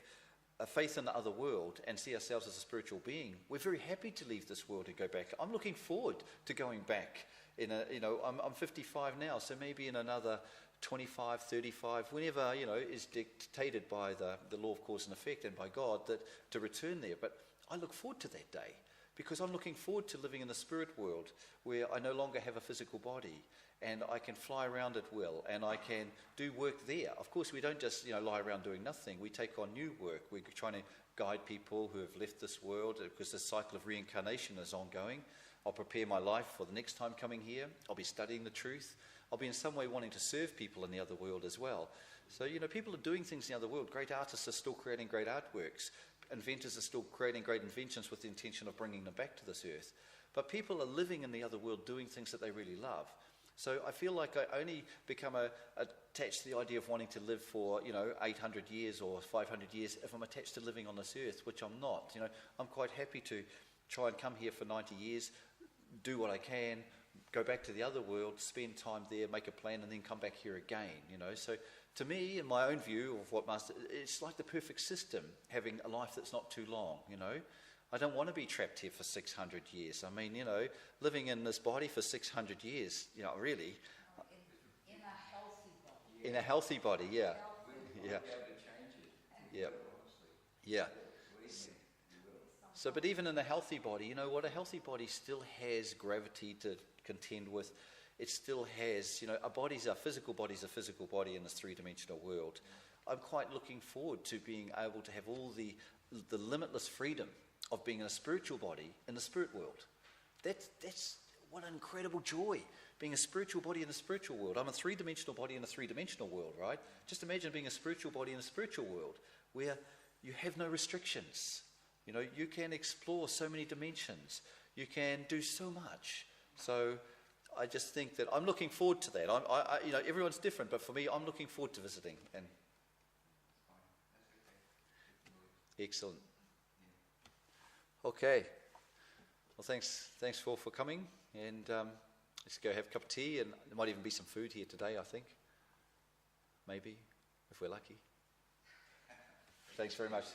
[SPEAKER 1] a faith in the other world and see ourselves as a spiritual being, we're very happy to leave this world and go back. I'm looking forward to going back. I'm 55 now, so maybe in another 25, 35, whenever, is dictated by the law of cause and effect and by God, that to return there. But I look forward to that day, because I'm looking forward to living in the spirit world where I no longer have a physical body and I can fly around at will and I can do work there. Of course, we don't just lie around doing nothing. We take on new work. We're trying to guide people who have left this world, because the cycle of reincarnation is ongoing. I'll prepare my life for the next time coming here. I'll be studying the truth. I'll be in some way wanting to serve people in the other world as well. So, people are doing things in the other world. Great artists are still creating great artworks. Inventors are still creating great inventions with the intention of bringing them back to this earth. But people are living in the other world doing things that they really love. So I feel like I only become attached to the idea of wanting to live for, 800 years or 500 years if I'm attached to living on this earth, which I'm not. I'm quite happy to try and come here for 90 years, do what I can, go back to the other world, spend time there, make a plan, and then come back here again, So to me, in my own view of what it's like the perfect system, having a life that's not too long, I don't want to be trapped here for 600 years. I mean, living in this body for 600 years, really.
[SPEAKER 3] In a healthy body.
[SPEAKER 1] In a healthy body, yeah. Yeah. Yeah. Yeah. So, but even in a healthy body, a healthy body still has gravity to contend with. It still has, a physical body's a physical body in this three-dimensional world. I'm quite looking forward to being able to have all the limitless freedom of being in a spiritual body in the spirit world. That's what an incredible joy, being a spiritual body in the spiritual world. I'm a three-dimensional body in a three-dimensional world, right? Just imagine being a spiritual body in a spiritual world where you have no restrictions. You can explore so many dimensions. You can do so much. So I just think that I'm looking forward to that. Everyone's different, but for me, I'm looking forward to visiting. And excellent. Okay. Well, thanks for coming. And let's go have a cup of tea. And there might even be some food here today, I think. Maybe, if we're lucky. Thanks very much.